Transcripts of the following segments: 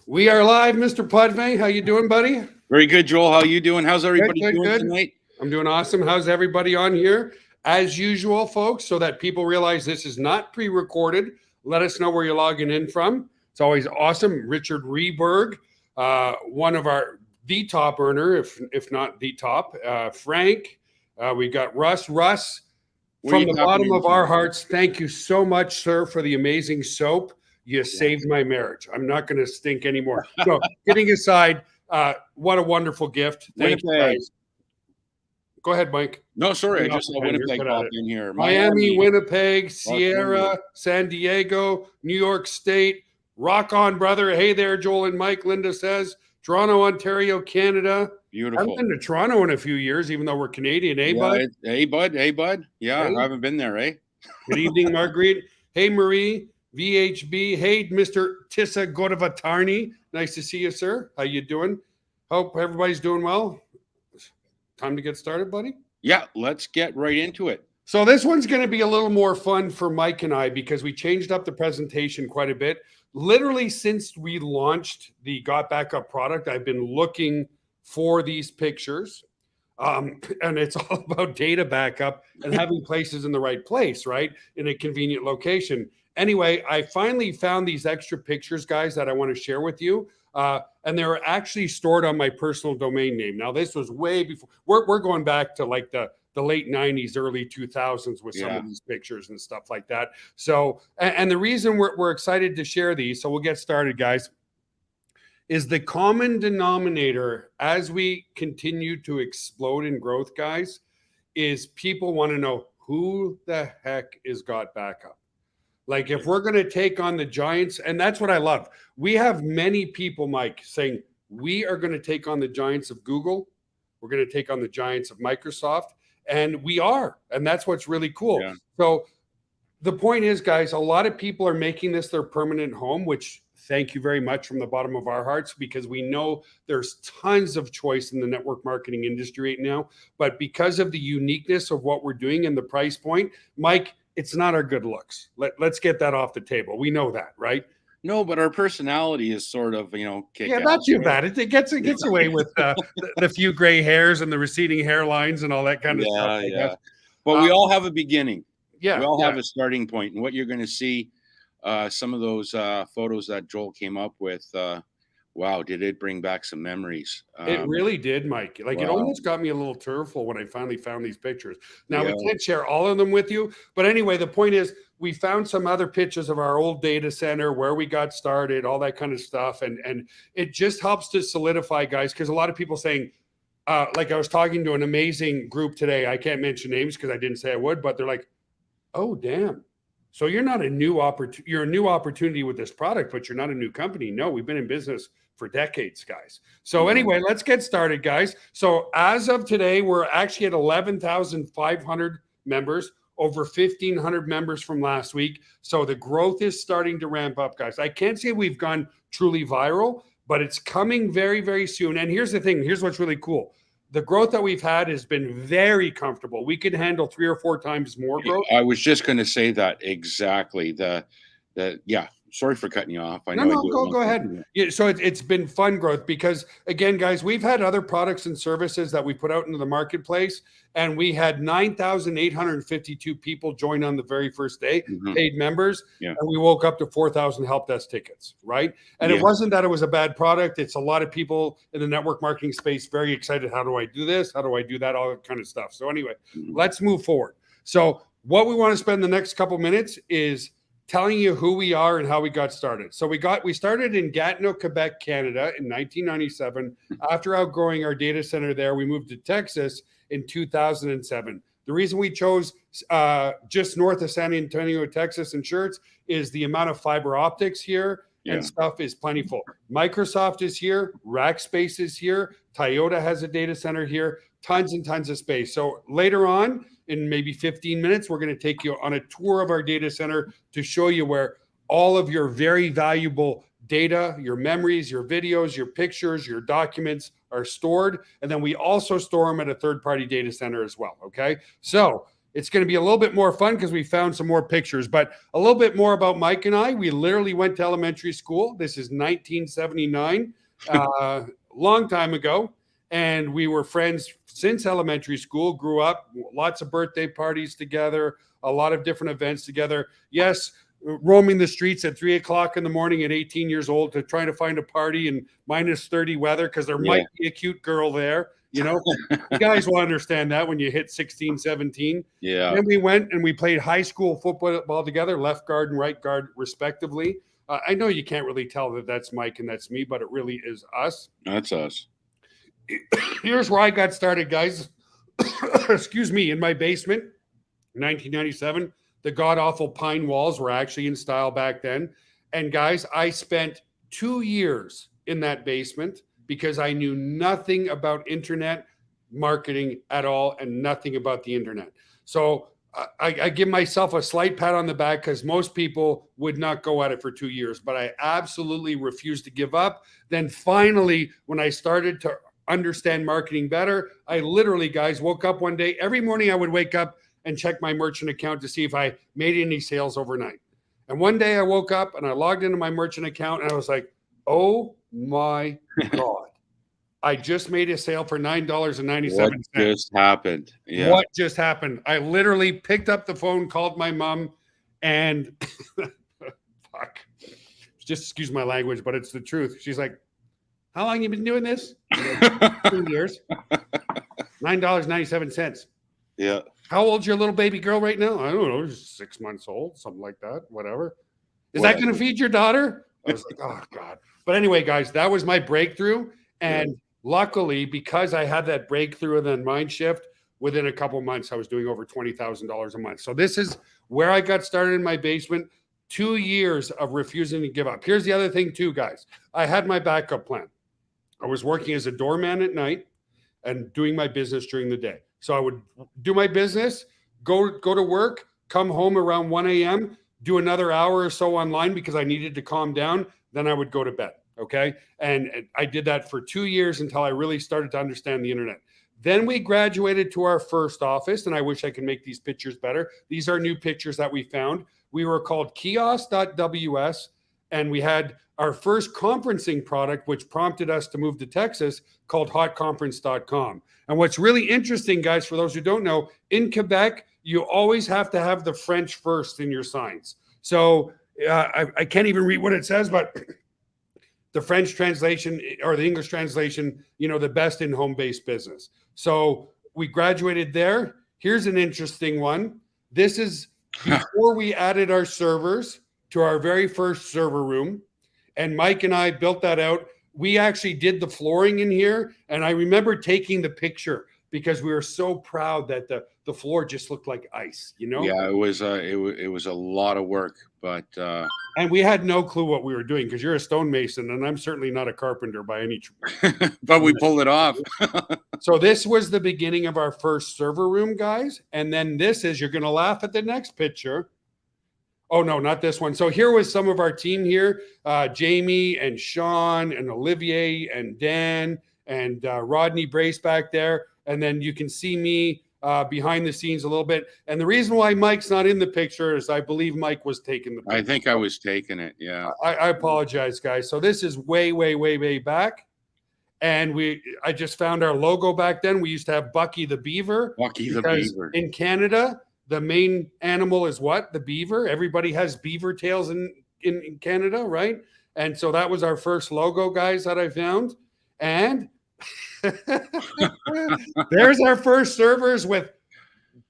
We are live, Mr. Pudvey. How you doing, buddy? Very good, Joel. How you doing? How's everybody doing tonight? I'm doing awesome. How's everybody on here? As usual, folks, so that people realize this is not pre-recorded, let us know where you're logging in from. It's always awesome. Richard Rehberg, one of the top earner, if not the top. Frank, we got Russ. Russ, from the bottom of our hearts, thank you so much, sir, for the amazing soap. You saved my marriage. I'm not going to stink anymore. So, kidding aside, what a wonderful gift. Thank you, guys. Go ahead, Mike. No, sorry. I just saw Winnipeg pop in here. Miami, Winnipeg, Sierra, San Diego, New York State. Rock on, brother. Hey there, Joel and Mike. Linda says. Toronto, Ontario, Canada. Beautiful. I haven't been to Toronto in a few years, even though we're Canadian. Hey, bud? Hey, bud. Hey, bud. Yeah, I haven't been there, eh? Good evening, Marguerite. Hey, Marie. VHB. Hey, Mr. Tissa Godavatani. Nice to see you, sir. How you doing? Hope everybody's doing well. Time to get started, buddy? Yeah, let's get right into it. So this one's going to be a little more fun for Mike and I because we changed up the presentation quite a bit. Literally since we launched the Got Back Up product, I've been looking for these pictures. And it's all about data backup and having places in the right place, right? In a convenient location. Anyway, I finally found these extra pictures, guys, that I want to share with you. And they're actually stored on my personal domain name. Now, this was way before. We're going back to like the late 90s, early 2000s with some of these pictures and stuff like that. So, and the reason we're excited to share these, so we'll get started, guys, is the common denominator as we continue to explode in growth, guys, is people want to know who the heck is Got Backup. Like if we're going to take on the giants, and that's what I love. We have many people, Mike, saying we are going to take on the giants of Google. We're going to take on the giants of Microsoft, and we are. And that's what's really cool. Yeah. So the point is, guys, a lot of people are making this their permanent home, which thank you very much from the bottom of our hearts, because we know there's tons of choice in the network marketing industry right now. But because of the uniqueness of what we're doing and the price point, Mike, it's not our good looks. Let's get that off the table. We know that, right? No, but our personality is sort of, yeah, not too bad. It gets away with the few gray hairs and the receding hairlines and all that kind of stuff. Yeah. But we all have a beginning. Yeah. We all have a starting point. And what you're going to see, some of those photos that Joel came up with, wow, did it bring back some memories? It really did, Mike. Like it almost got me a little tearful when I finally found these pictures. Now we can't share all of them with you, but anyway, the point is we found some other pictures of our old data center, where we got started, all that kind of stuff, and it just helps to solidify, guys, because a lot of people saying, like I was talking to an amazing group today. I can't mention names because I didn't say I would, but they're like, "Oh, damn." So you're not a new opportunity. You're a new opportunity with this product, but you're not a new company. No, we've been in business for decades, guys. So anyway, let's get started, guys. So as of today, we're actually at 11,500 members, over 1,500 members from last week. So the growth is starting to ramp up, guys. I can't say we've gone truly viral, but it's coming very, very soon. And here's the thing. Here's what's really cool. The growth that we've had has been very comfortable. We could handle 3 or 4 times more growth. I was just going to say that exactly. Sorry for cutting you off. Go ahead. Yeah, so it's been fun growth because, again, guys, we've had other products and services that we put out into the marketplace, and we had 9,852 people join on the very first day, paid members, and we woke up to 4,000 help desk tickets, right? And it wasn't that it was a bad product. It's a lot of people in the network marketing space very excited. How do I do this? How do I do that? All that kind of stuff. So anyway, let's move forward. So what we want to spend the next couple minutes is telling you who we are and how we got started. So we started in Gatineau, Quebec, Canada in 1997. After outgrowing our data center there, we moved to Texas in 2007. The reason we chose just north of San Antonio, Texas and Schertz is the amount of fiber optics here and stuff is plentiful. Microsoft is here, Rackspace is here, Toyota has a data center here, tons and tons of space. So later on, in maybe 15 minutes, we're going to take you on a tour of our data center to show you where all of your very valuable data, your memories, your videos, your pictures, your documents are stored. And then we also store them at a third-party data center as well, okay? So it's going to be a little bit more fun because we found some more pictures, but a little bit more about Mike and I. We literally went to elementary school. This is 1979, long time ago. And we were friends since elementary school, grew up, lots of birthday parties together, a lot of different events together. Yes, roaming the streets at 3:00 in the morning at 18 years old to try to find a party in -30 weather because there might be a cute girl there. You know, you guys will understand that when you hit 16, 17. Yeah. Then we went and we played high school football together, left guard and right guard, respectively. I know you can't really tell that that's Mike and that's me, but it really is us. That's us. Here's where I got started, guys. Excuse me, in my basement, 1997. The god-awful pine walls were actually in style back then. And guys, I spent 2 years in that basement because I knew nothing about internet marketing at all and nothing about the internet. So I give myself a slight pat on the back because most people would not go at it for 2 years, but I absolutely refused to give up. Then finally, when I started to understand marketing better, I literally, guys, woke up one day. Every morning I would wake up and check my merchant account to see if I made any sales overnight. And one day I woke up and I logged into my merchant account and I was like, oh my God, I just made a sale for $9.97. What just happened? Yeah. What just happened? I literally picked up the phone, called my mom, and fuck, just excuse my language, but it's the truth. She's like, how long you been doing this? Like, 2 years. $9.97. Yeah. How old's your little baby girl right now? I don't know, 6 months old, something like that, whatever. Is that going to feed your daughter? I was like, oh God. But anyway, guys, that was my breakthrough. And luckily, because I had that breakthrough and then mind shift, within a couple months, I was doing over $20,000 a month. So this is where I got started in my basement. 2 years of refusing to give up. Here's the other thing too, guys. I had my backup plan. I was working as a doorman at night and doing my business during the day. So I would do my business, go to work, come home around 1 a.m., do another hour or so online because I needed to calm down. Then I would go to bed. Okay. And I did that for 2 years until I really started to understand the internet. Then we graduated to our first office, and I wish I could make these pictures better. These are new pictures that we found. We were called kiosk.ws, and we had our first conferencing product, which prompted us to move to Texas, called hotconference.com. And what's really interesting, guys, for those who don't know, in Quebec, you always have to have the French first in your signs. So I can't even read what it says, but the French translation or the English translation, you know, the best in home-based business. So we graduated there. Here's an interesting one. This is before we added our servers to our very first server room. And Mike and I built that out. We actually did the flooring in here. And I remember taking the picture because we were so proud that the floor just looked like ice, you know? Yeah, it was a lot of work, but and we had no clue what we were doing because you're a stonemason and I'm certainly not a carpenter by any but we pulled it off. So this was the beginning of our first server room, guys. And then this is, you're going to laugh at the next picture. Oh, no, not this one. So here was some of our team here, Jamie and Sean and Olivier and Dan and Rodney Brace back there. And then you can see me behind the scenes a little bit. And the reason why Mike's not in the picture is I believe Mike was taking the picture. I think I was taking it, yeah. I apologize, guys. So this is way, way, way, way back. And I just found our logo back then. We used to have Bucky the Beaver. Bucky the Beaver. In Canada, the main animal is what? The beaver. Everybody has beaver tails in Canada, right? And so that was our first logo, guys, that I found. And there's our first servers with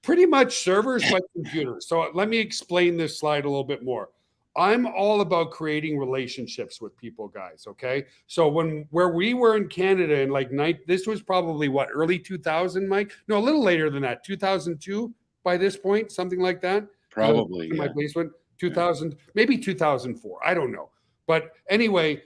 pretty much servers like computers. So let me explain this slide a little bit more. I'm all about creating relationships with people, guys. Okay. So where we were in Canada in like this was probably what, early 2000, Mike? No, a little later than that, 2002 by this point, something like that. Probably. In my basement, 2000, maybe 2004. I don't know. But anyway,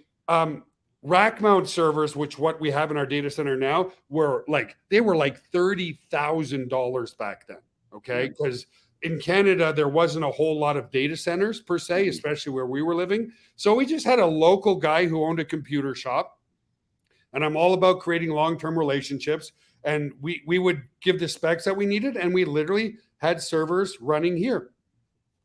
rack mount servers, which what we have in our data center now, were like $30,000 back then. Okay. Because in Canada, there wasn't a whole lot of data centers per se, especially where we were living. So we just had a local guy who owned a computer shop. And I'm all about creating long-term relationships. and we would give the specs that we needed, and we literally had servers running here.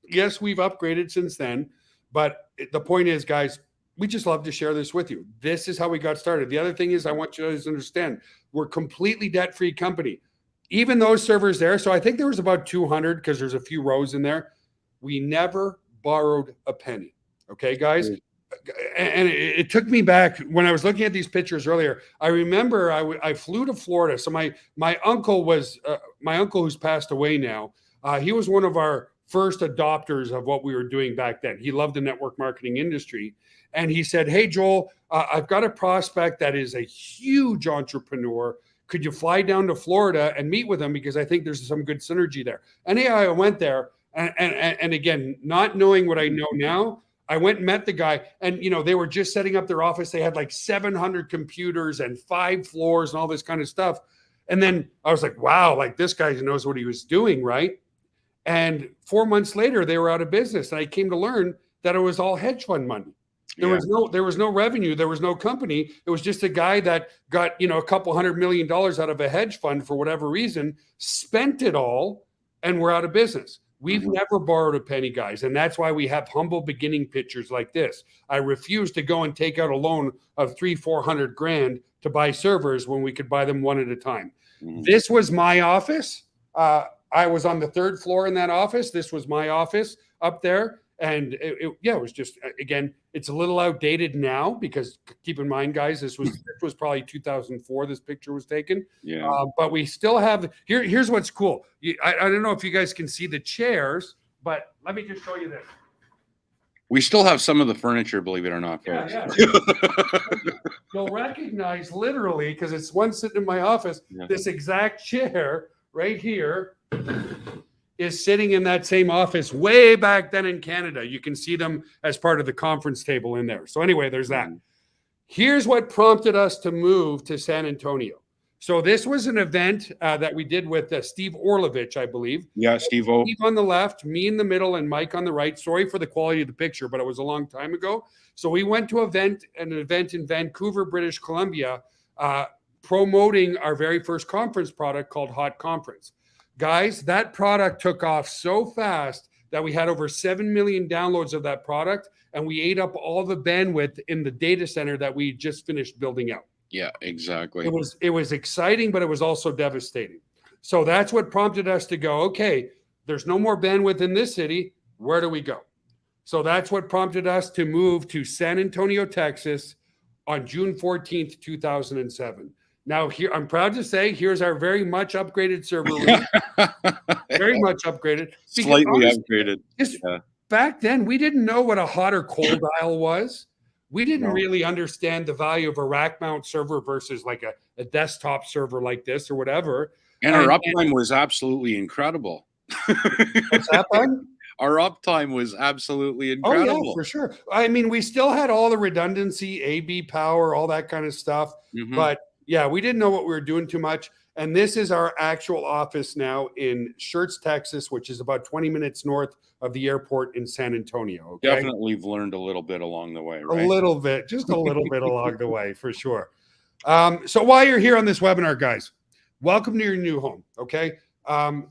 Yes, we've upgraded since then, but the point is, guys, we just love to share this with you. This is how we got started. The other thing is, I want you guys to understand, we're completely debt-free company. Even those servers there, so I think there was about 200 because there's a few rows in there. We never borrowed a penny. Okay, guys? And it took me back when I was looking at these pictures earlier. I remember I flew to Florida. So my uncle was my uncle who's passed away now. He was one of our first adopters of what we were doing back then. He loved the network marketing industry, and he said, "Hey Joel, I've got a prospect that is a huge entrepreneur. Could you fly down to Florida and meet with him, because I think there's some good synergy there?" And I went there, and again, not knowing what I know now, I went and met the guy, and they were just setting up their office. They had like 700 computers and 5 floors and all this kind of stuff. And then I was like, wow, like this guy knows what he was doing, right? And 4 months later, they were out of business. And I came to learn that it was all hedge fund money. There was no revenue. There was no company. It was just a guy that got, a couple $100 million out of a hedge fund for whatever reason, spent it all, and we're out of business. We've never borrowed a penny, guys. And that's why we have humble beginning pictures like this. I refuse to go and take out a loan of $300,000-400 grand to buy servers when we could buy them one at a time. This was my office. I was on the 3rd floor in that office. This was my office up there. And it was just, again, it's a little outdated now, because keep in mind, guys, this was probably 2004. This picture was taken. Yeah. But we still have here's what's cool. I don't know if you guys can see the chairs, but let me just show you this. We still have some of the furniture, believe it or not, folks. Yeah. You'll recognize, literally, because it's one sitting in my office, this exact chair right here is sitting in that same office way back then in Canada. You can see them as part of the conference table in there. So anyway, there's that. Here's what prompted us to move to San Antonio. So this was an event that we did with Steve Orlovich, I believe. Yeah, Steve-O. Steve on the left, me in the middle, and Mike on the right. Sorry for the quality of the picture, but it was a long time ago. So we went to an event in Vancouver, British Columbia, promoting our very first conference product called Hot Conference. Guys, that product took off so fast that we had over 7 million downloads of that product, and we ate up all the bandwidth in the data center that we just finished building out. Yeah, exactly. It was exciting, but it was also devastating. So that's what prompted us to go, okay, there's no more bandwidth in this city. Where do we go? So that's what prompted us to move to San Antonio, Texas on June 14th, 2007. Now, here, I'm proud to say, here's our very much upgraded server room. Very much upgraded. Slightly upgraded. Back then, we didn't know what a hot or cold dial was. We didn't really understand the value of a rack mount server versus like a desktop server like this or whatever. And our uptime was absolutely incredible. What's that, bud? Our uptime was absolutely incredible. Oh, yeah, for sure. I mean, we still had all the redundancy, AB power, all that kind of stuff. But yeah, we didn't know what we were doing too much. And this is our actual office now in Schertz, Texas, which is about 20 minutes north of the airport in San Antonio. Okay? Definitely learned a little bit along the way, right? A little bit, just a little bit along the way, for sure. So while you're here on this webinar, guys, welcome to your new home, okay?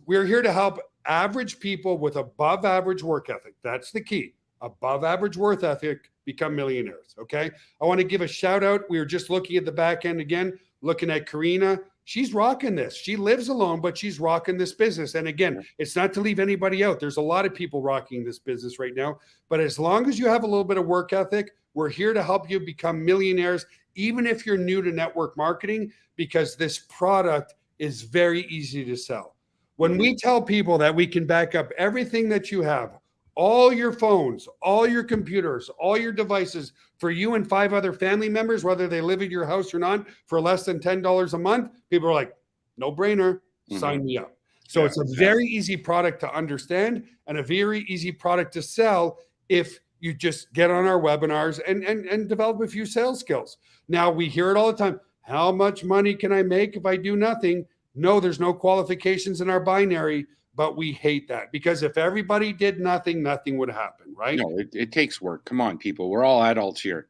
We're here to help average people with above average work ethic. That's the key. Above average work ethic become millionaires, okay? I want to give a shout out. We were just looking at the back end again, looking at Karina. She's rocking this. She lives alone, but she's rocking this business. And again, it's not to leave anybody out. There's a lot of people rocking this business right now. But as long as you have a little bit of work ethic, we're here to help you become millionaires, even if you're new to network marketing, because this product is very easy to sell. When we tell people that we can back up everything that you have, all your phones, all your computers, all your devices for you and 5 other family members, whether they live at your house or not, for less than $10 a month, people are like, no brainer, sign me up. So it's a very easy product to understand and a very easy product to sell if you just get on our webinars and develop a few sales skills. Now, we hear it all the time. How much money can I make if I do nothing? No, there's no qualifications in our binary. But we hate that, because if everybody did nothing, nothing would happen, right? No, it takes work. Come on, people. We're all adults here.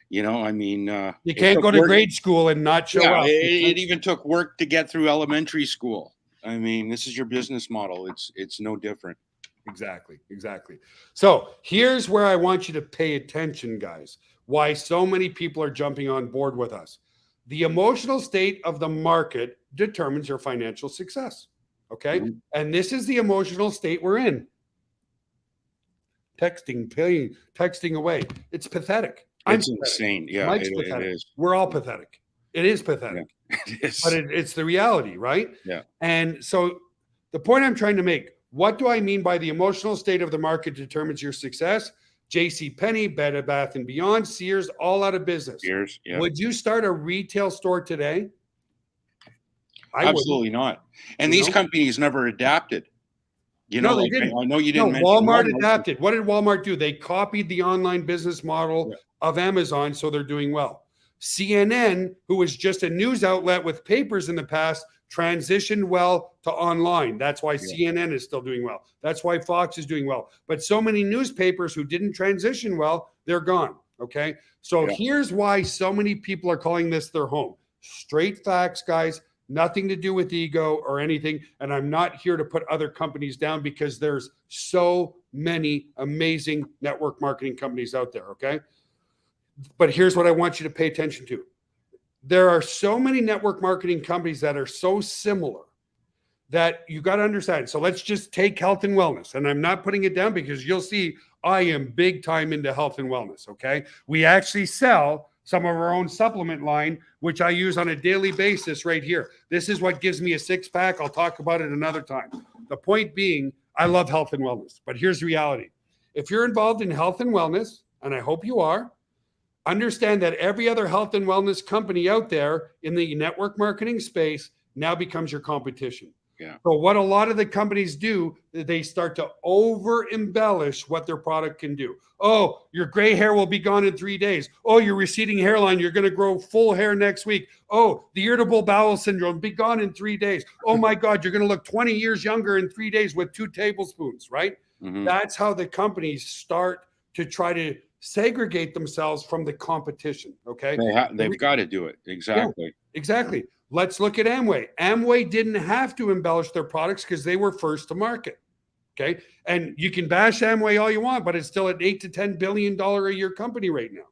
You know, I mean, You it can't took go to work. grade school and not show Yeah, up. it even took work to get through elementary school. I mean, this is your business model. It's no different. Exactly, exactly. So here's where I want you to pay attention, guys. Why so many people are jumping on board with us. The emotional state of the market determines your financial success. Okay. Mhm. And this is the emotional state we're in. Texting, paying, texting away. It's pathetic. I'm It's pathetic. insane. Yeah, Mike's it pathetic. is. We're all pathetic. It is Yeah, pathetic, it but is. it's the reality, right? Yeah. And so the point I'm trying to make, what do I mean by the emotional state of the market determines your success? J.C. Penney, Bed Bath and Beyond, Sears, all out of business. Years. Yeah. Would you start a retail store today? I wouldn't. Absolutely not. And You these know? companies never adapted. You know, No, they like didn't. I know you No, didn't mention Walmart Walmart. adapted. What did Walmart do? They copied the online business model Yeah. of Amazon, so they're doing well. CNN, who was just a news outlet with papers in the past, transitioned well to online. That's why CNN is still doing well. That's why Fox is doing well. But so many newspapers who didn't transition well, they're gone. Okay. So Yeah. here's why so many people are calling this their home. Straight facts, guys. Nothing to do with ego or anything. And I'm not here to put other companies down because there's so many amazing network marketing companies out there. Okay. But here's what I want you to pay attention to. There are so many network marketing companies that are so similar that you got to understand. So let's just take health and wellness. And I'm not putting it down because you'll see I am big time into health and wellness. Okay. We actually sell some of our own supplement line, which I use on a daily basis right here. This is what gives me a six pack. I'll talk about it another time. The point being, I love health and wellness, but here's the reality. If you're involved in health and wellness, and I hope you are, understand that every other health and wellness company out there in the network marketing space now becomes your competition. Yeah. So what a lot of the companies do, they start to over embellish what their product can do. Oh, your gray hair will be gone in 3 days. Oh, your receding hairline, you're going to grow full hair next week. Oh, the irritable bowel syndrome, be gone in 3 days. Oh my God, you're going to look 20 years younger in 3 days with 2 tablespoons, right? Mhm. That's how the companies start to try to segregate themselves from the competition. Okay. They've got to do it. Exactly. Exactly. Let's look at Amway. Amway didn't have to embellish their products because they were first to market. Okay. And you can bash Amway all you want, but it's still an $8 to $10 billion a year company right now.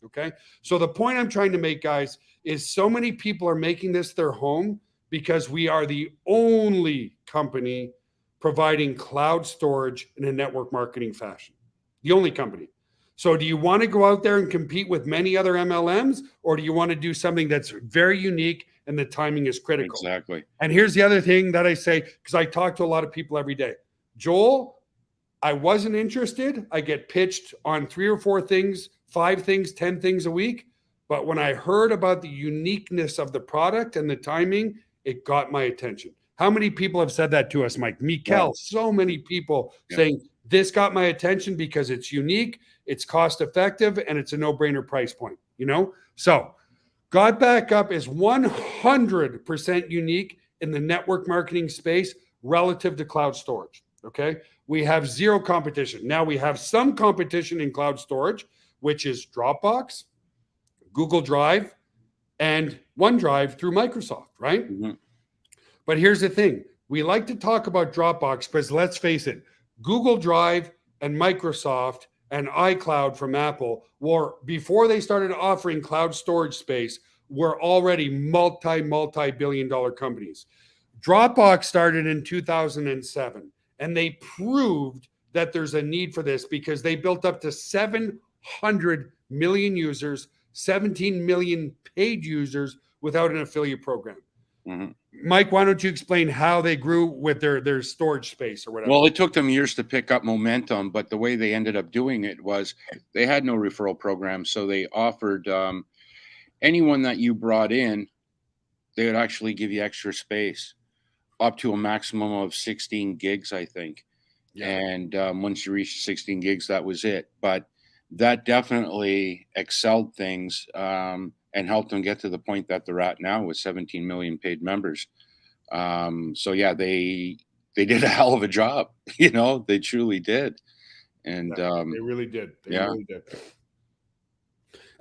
Okay. So the point I'm trying to make, guys, is so many people are making this their home because we are the only company providing cloud storage in a network marketing fashion. The only company. So do you want to go out there and compete with many other MLMs, or do you want to do something that's very unique and the timing is critical? Exactly. And here's the other thing that I say, because I talk to a lot of people every day. Joel, I wasn't interested. I get pitched on 3 or 4 things, 5 things, 10 things a week. But when I heard about the uniqueness of the product and the timing, it got my attention. How many people have said that to us, Mike? Mikel, so many people saying, this got my attention because it's unique, it's cost effective, and it's a no-brainer price point, you know? So Got Backup is 100% unique in the network marketing space relative to cloud storage, okay? We have zero competition. Now we have some competition in cloud storage, which is Dropbox, Google Drive, and OneDrive through Microsoft, right? Mhm. But here's the thing. We like to talk about Dropbox because let's face it, Google Drive and Microsoft and iCloud from Apple were, before they started offering cloud storage space, were already multi-billion dollar companies. Dropbox started in 2007, and they proved that there's a need for this because they built up to 700 million users, 17 million paid users without an affiliate program. Mhm. Mike, why don't you explain how they grew with their storage space or whatever? Well, it took them years to pick up momentum, but the way they ended up doing it was they had no referral program. So they offered anyone that you brought in, they would actually give you extra space up to a maximum of 16 gigs, I think. Yeah. And once you reached 16 gigs, that was it. But that definitely excelled things and helped them get to the point that they're at now with 17 million paid members. So yeah, they did a hell of a job. You know, they truly did. And They really did. They yeah. really did.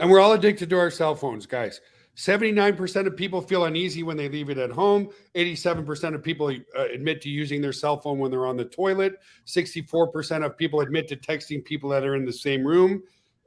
And we're all addicted to our cell phones, guys. 79% of people feel uneasy when they leave it at home. 87% of people admit to using their cell phone when they're on the toilet. 64% of people admit to texting people that are in the same room.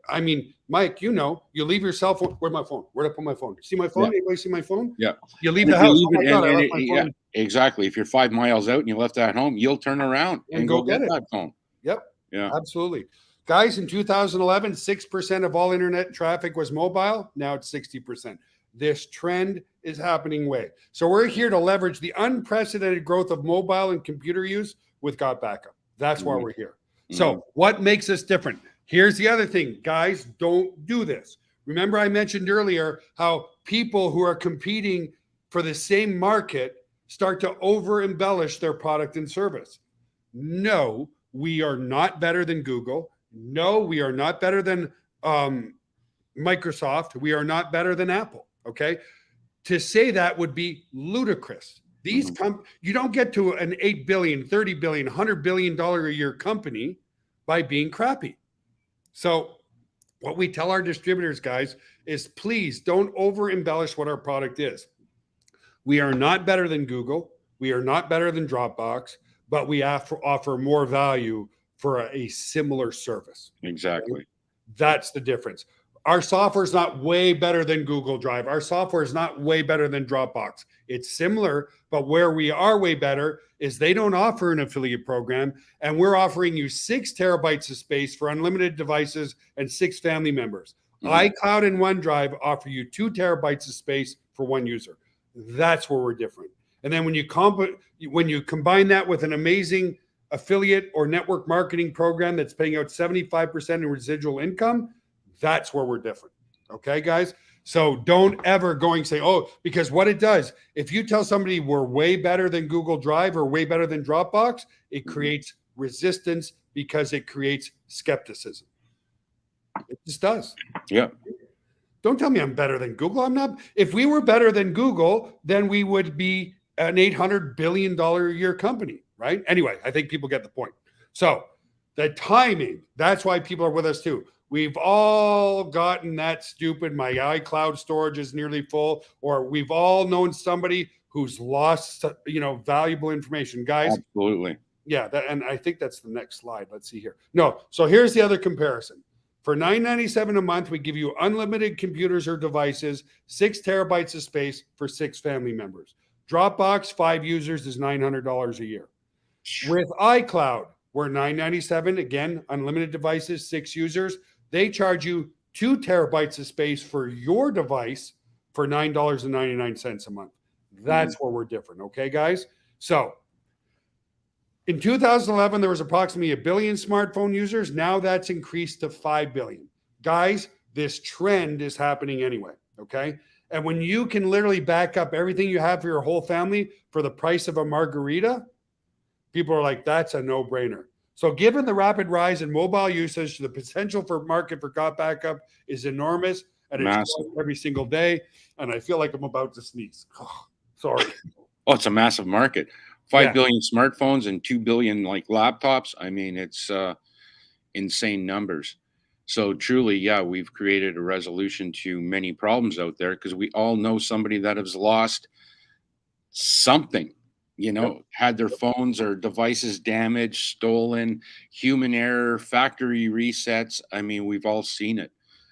I mean, Mike, you leave your cell phone. Where's my phone? Where'd I put my phone? See my phone? Yeah. Anybody see my phone? Yeah. You leave And the if you house. leave Oh my it God, in- I in- left my yeah, phone. exactly. If you're 5 miles out and you left that at home, you'll turn around and go get it. that phone. Yep. Yeah. Absolutely. Guys, in 2011, 6% of all internet traffic was mobile. Now it's 60%. This trend is happening way. So we're here to leverage the unprecedented growth of mobile and computer use with Got Backup. That's why we're here. So what makes us different? Here's the other thing. Guys, don't do this. Remember, I mentioned earlier how people who are competing for the same market start to over embellish their product and service. No, we are not better than Google. No, we are not better than Microsoft. We are not better than Apple. Okay. To say that would be ludicrous. These you don't get to an 8 billion, 30 billion, $100 billion a year company by being crappy. So what we tell our distributors, guys, is please don't over embellish what our product is. We are not better than Google. We are not better than Dropbox, but we offer more value for a similar service. Exactly. That's the difference. Our software is not way better than Google Drive. Our software is not way better than Dropbox. It's similar, but where we are way better is they don't offer an affiliate program, and we're offering you 6 terabytes of space for unlimited devices and 6 family members. iCloud and OneDrive offer you 2 terabytes of space for one user. That's where we're different. And then when you combine that with an amazing affiliate or network marketing program that's paying out 75% in residual income, that's where we're different. Okay, guys? So don't ever say, oh, because what it does, if you tell somebody we're way better than Google Drive or way better than Dropbox, it creates resistance because it creates skepticism. It just does. Yeah. Don't tell me I'm better than Google. I'm not. If we were better than Google, then we would be an $800 billion a year company, right? Anyway, I think people get the point. So the timing, that's why people are with us too. We've all gotten that stupid, my iCloud storage is nearly full, or we've all known somebody who's lost, valuable information. Guys, absolutely. Yeah, and I think that's the next slide. Let's see here. No, so here's the other comparison. For $9.97 a month, we give you unlimited computers or devices, 6 terabytes of space for 6 family members. Dropbox, 5 users is $900 a year. With iCloud, we're $9.97, again, unlimited devices, 6 users. They charge you 2 terabytes of space for your device for $9.99 a month. That's where we're different. Okay, guys? So in 2011, there was approximately 1 billion smartphone users. Now that's increased to 5 billion. Guys, this trend is happening anyway. Okay. And when you can literally back up everything you have for your whole family for the price of a margarita, people are like, that's a no-brainer. So given the rapid rise in mobile usage, the potential for market for Got Backup is enormous, and it's growing every single day. And I feel like I'm about to sneeze. Oh, sorry. Oh, it's a massive market. 5 billion smartphones and 2 billion laptops. I mean, it's insane numbers. So truly, yeah, we've created a resolution to many problems out there because we all know somebody that has lost something. Had their phones or devices damaged, stolen, human error, factory resets. I mean, we've all seen it.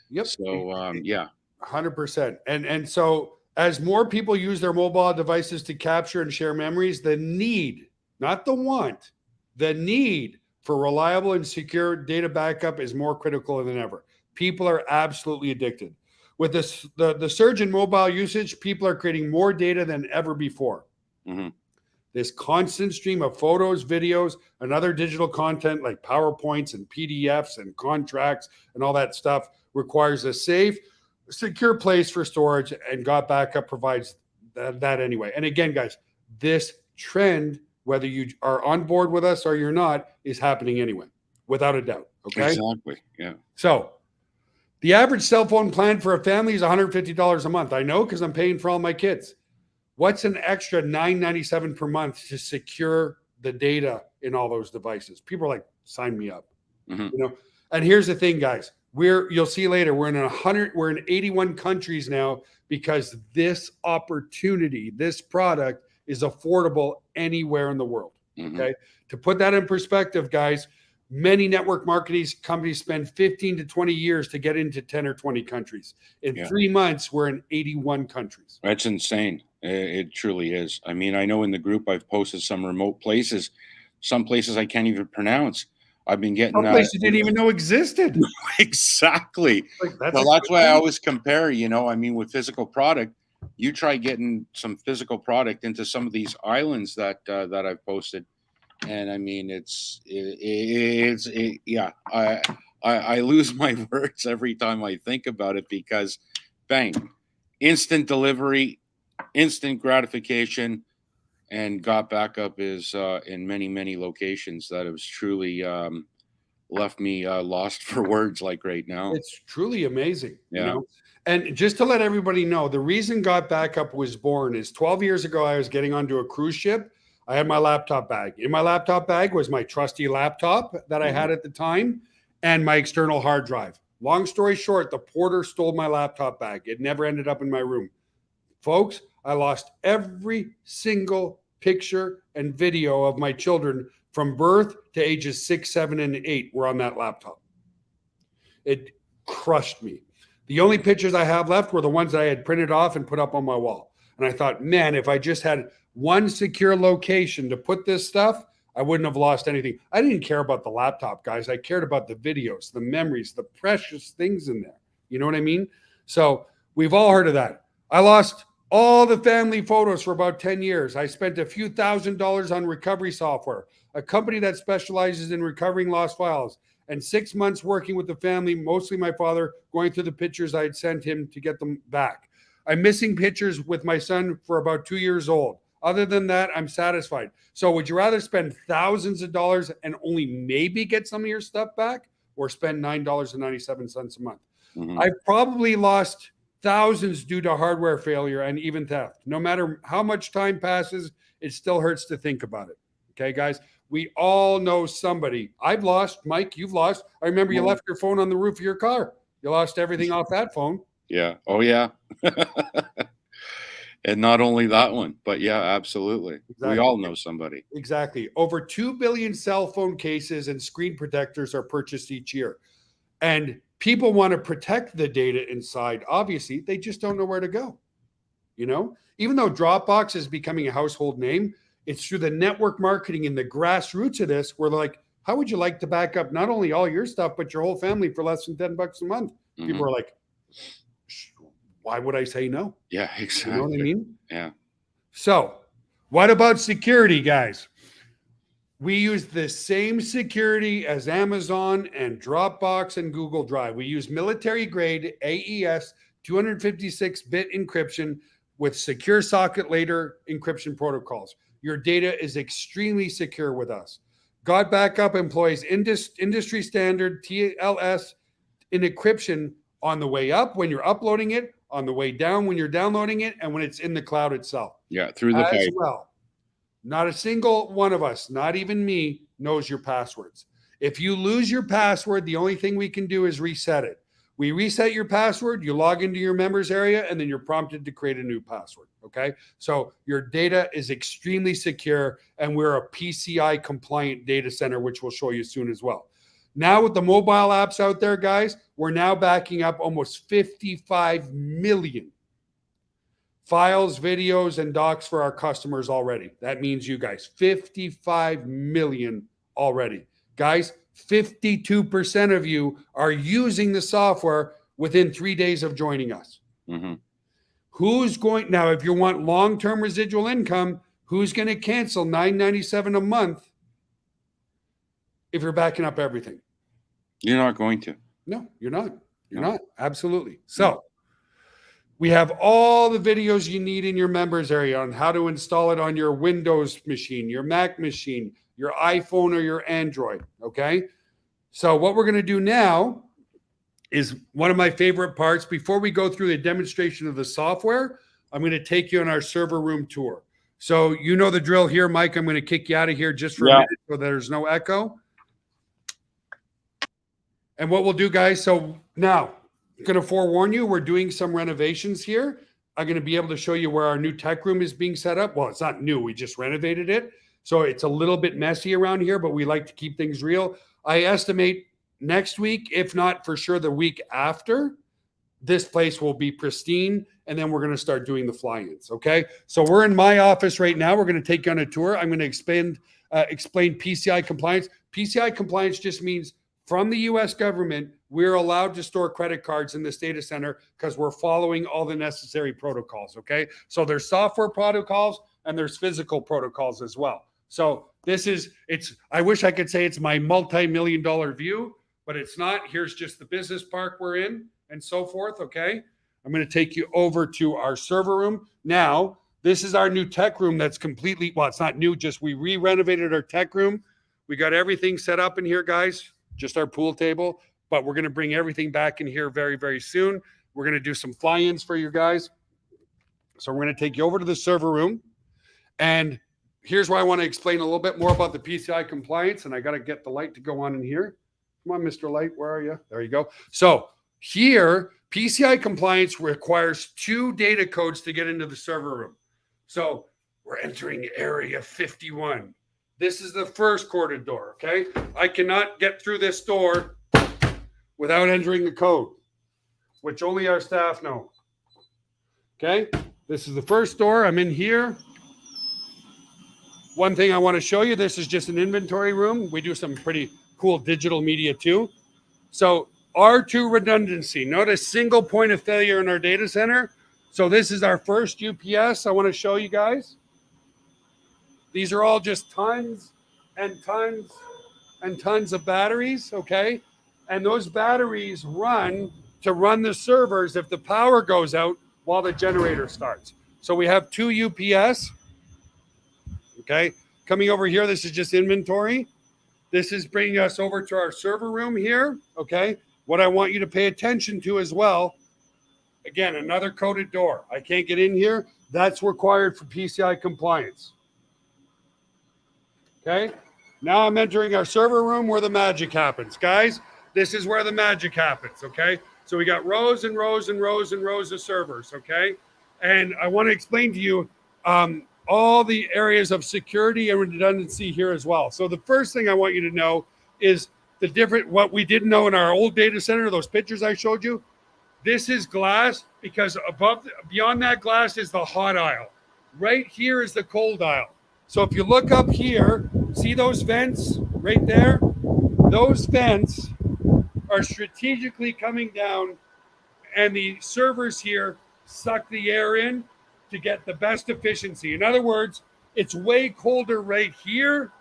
Yep. So, yeah. 100%. And so as more people use their mobile devices to capture and share memories, the need, not the want, the need for reliable and secure data backup is more critical than ever. People are absolutely addicted. With this, the surge in mobile usage, people are creating more data than ever before. This constant stream of photos, videos, and other digital content like PowerPoints and PDFs and contracts and all that stuff requires a safe, secure place for storage, and Got Backup provides that anyway. And again, guys, this trend, whether you are on board with us or you're not, is happening anyway, without a doubt. Okay. Exactly. Yeah. So the average cell phone plan for a family is $150 a month. I know because I'm paying for all my kids. What's an extra $9.97 per month to secure the data in all those devices? People are like, sign me up. And here's the thing, guys. You'll see later, we're in 81 countries now because this opportunity, this product is affordable anywhere in the world. Mhm. Okay. To put that in perspective, guys, many network marketing companies spend 15 to 20 years to get into 10 or 20 countries. In Yeah. 3 months, we're in 81 countries. That's insane. It truly is. I mean, I know in the group I've posted some remote places, some places I can't even pronounce. I've been getting Some places you didn't even know existed. exactly. Like, that's Well, a that's good why I thing. always compare, you know, I mean, with physical product, you try getting some physical product into some of these islands that I've posted, and I mean, yeah, I lose my words every time I think about it because, bang, instant delivery, instant gratification, and got backup is in many locations that has truly left me lost for words like right now. It's truly amazing, you Yeah. know. And just to let everybody know, the reason Got Backup was born is 12 years ago, I was getting onto a cruise ship. I had my laptop bag. In my laptop bag was my trusty laptop that I had at the time and my external hard drive. Long story short, the porter stole my laptop bag. It never ended up in my room. Folks, I lost every single picture and video of my children from birth to ages 6, 7, and 8 were on that laptop. It crushed me. The only pictures I have left were the ones that I had printed off and put up on my wall. And I thought, man, if I just had one secure location to put this stuff, I wouldn't have lost anything. I didn't care about the laptop, guys. I cared about the videos, the memories, the precious things in there. You know what I mean? So we've all heard of that. I lost all the family photos for about 10 years. I spent a few $1,000s on recovery software, a company that specializes in recovering lost files, and 6 months working with the family, mostly my father, going through the pictures I had sent him to get them back. I'm missing pictures with my son for about 2 years old. Other than that, I'm satisfied. So would you rather spend thousands of dollars and only maybe get some of your stuff back, or spend $9.97 a month? Mhm. I've probably lost thousands due to hardware failure and even theft. No matter how much time passes, it still hurts to think about it. Okay, guys, we all know somebody. I've lost. Mike, you've lost. I remember you Mhm. left your phone on the roof of your car. You lost everything off that phone. Yeah. Oh, yeah. And not only that one, but yeah, absolutely. We Exactly. all know somebody. Exactly. Over 2 billion cell phone cases and screen protectors are purchased each year. And people want to protect the data inside. Obviously, they just don't know where to go. You know, even though Dropbox is becoming a household name, it's through the network marketing and the grassroots of this. We're like, how would you like to back up not only all your stuff, but your whole family for less than $10 a month? People Mhm. are like, why would I say no? Yeah, You know what I exactly. mean? Yeah. So, what about security, guys? We use the same security as Amazon and Dropbox and Google Drive. We use military grade AES 256-bit encryption with secure socket layer encryption protocols. Your data is extremely secure with us. Got Backup employs industry standard TLS in encryption on the way up when you're uploading it, on the way down when you're downloading it, and when it's in the cloud itself. Yeah. Through the As pipe. well, not a single one of us, not even me, knows your passwords. If you lose your password, the only thing we can do is reset it. We reset your password, you log into your members area, and then you're prompted to create a new password. Okay. So your data is extremely secure, and we're a PCI compliant data center, which we'll show you soon as well. Now, with the mobile apps out there, guys, we're now backing up almost 55 million files, videos, and docs for our customers already. That means you guys, 55 million already. Guys, 52% of you are using the software within 3 days of joining us. Mhm. Who's going now, if you want long-term residual income, who's going to cancel $9.97 a month if you're backing up everything? You're not going to. No, you're not. You're No. not. Absolutely. So we have all the videos you need in your members area on how to install it on your Windows machine, your Mac machine, your iPhone, or your Android. Okay. So what we're going to do now is one of my favorite parts. Before we go through the demonstration of the software, I'm going to take you on our server room tour. So you know the drill here, Mike. I'm going to kick you out of here just for a Yeah. minute so there's no echo. And what we'll do, guys, so now I'm going to forewarn you, we're doing some renovations here. I'm going to be able to show you where our new tech room is being set up. Well, it's not new. We just renovated it. So it's a little bit messy around here, but we like to keep things real. I estimate next week, if not for sure the week after, this place will be pristine. And then we're going to start doing the fly-ins. Okay. So we're in my office right now. We're going to take you on a tour. I'm going to explain PCI compliance. PCI compliance just means from the US government, we're allowed to store credit cards in this data center because we're following all the necessary protocols. Okay. So there's software protocols and there's physical protocols as well. So I wish I could say it's my multi-million-dollar view, but it's not. Here's just the business park we're in and so forth. Okay. I'm going to take you over to our server room. Now, this is our new tech room that's completely, well, it's not new, just we re-renovated our tech room. We got everything set up in here, guys, just our pool table, but we're going to bring everything back in here very, very soon. We're going to do some fly-ins for you guys. So we're going to take you over to the server room. And here's why I want to explain a little bit more about the PCI compliance. And I got to get the light to go on in here. Come on, Mr. Light, where are you? There you go. So here, PCI compliance requires 2 data codes to get into the server room. So we're entering area 51. This is the first corded door, okay? I cannot get through this door without entering the code, which only our staff know. Okay? This is the first door. I'm in here. One thing I want to show you, this is just an inventory room. We do some pretty cool digital media too. So R2 redundancy, not a single point of failure in our data center. So this is our first UPS I want to show you guys. These are all just tons and tons and tons of batteries, okay? And those batteries run to run the servers if the power goes out while the generator starts. So we have 2 UPS, okay? Coming over here, this is just inventory. This is bringing us over to our server room here, okay? What I want you to pay attention to as well, again, another coded door. I can't get in here. That's required for PCI compliance. Okay, now I'm entering our server room where the magic happens. Guys, this is where the magic happens, okay? So we got rows and rows and rows and rows of servers, okay? And I want to explain to you all the areas of security and redundancy here as well. So the first thing I want you to know is what we didn't know in our old data center, those pictures I showed you. This is glass because beyond that glass is the hot aisle. Right here is the cold aisle. So if you look up here, see those vents right there? Those vents are strategically coming down, and the servers here suck the air in to get the best efficiency. In other words, it's way colder right here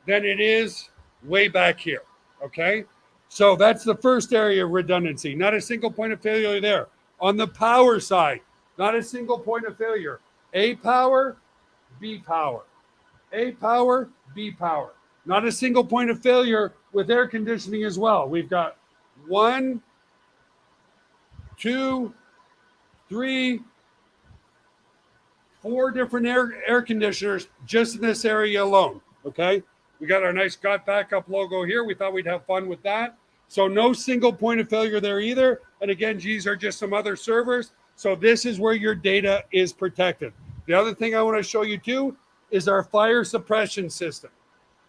than it is way back here, okay? So that's the first area of redundancy. Not a single point of failure there. On the power side, not a single point of failure. A power, B power. A power, B power. Not a single point of failure with air conditioning as well. We've got 1, 2, 3, 4 different air conditioners just in this area alone, okay? We got our nice Got Backup logo here. We thought we'd have fun with that. So no single point of failure there either. And again, these are just some other servers. So this is where your data is protected. The other thing I want to show you too is our fire suppression system.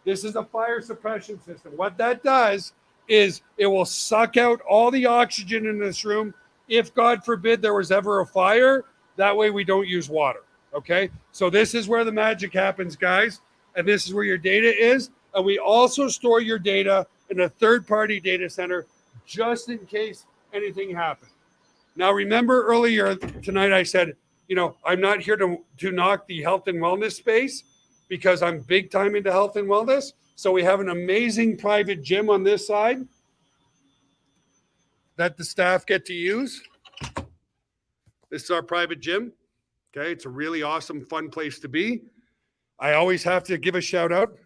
This is a fire suppression system. What that does is it will suck out all the oxygen in this room if, God forbid, there was ever a fire. That way we don't use water, okay? So this is where the magic happens, guys, and this is where your data is. And we also store your data in a third-party data center just in case anything happens. Now, remember earlier tonight I said, you know, I'm not here to knock the health and wellness space because I'm big time into health and wellness. So we have an amazing private gym on this side that the staff get to use. This is our private gym. Okay, it's a really awesome, fun place to be. I always have to give a shout out.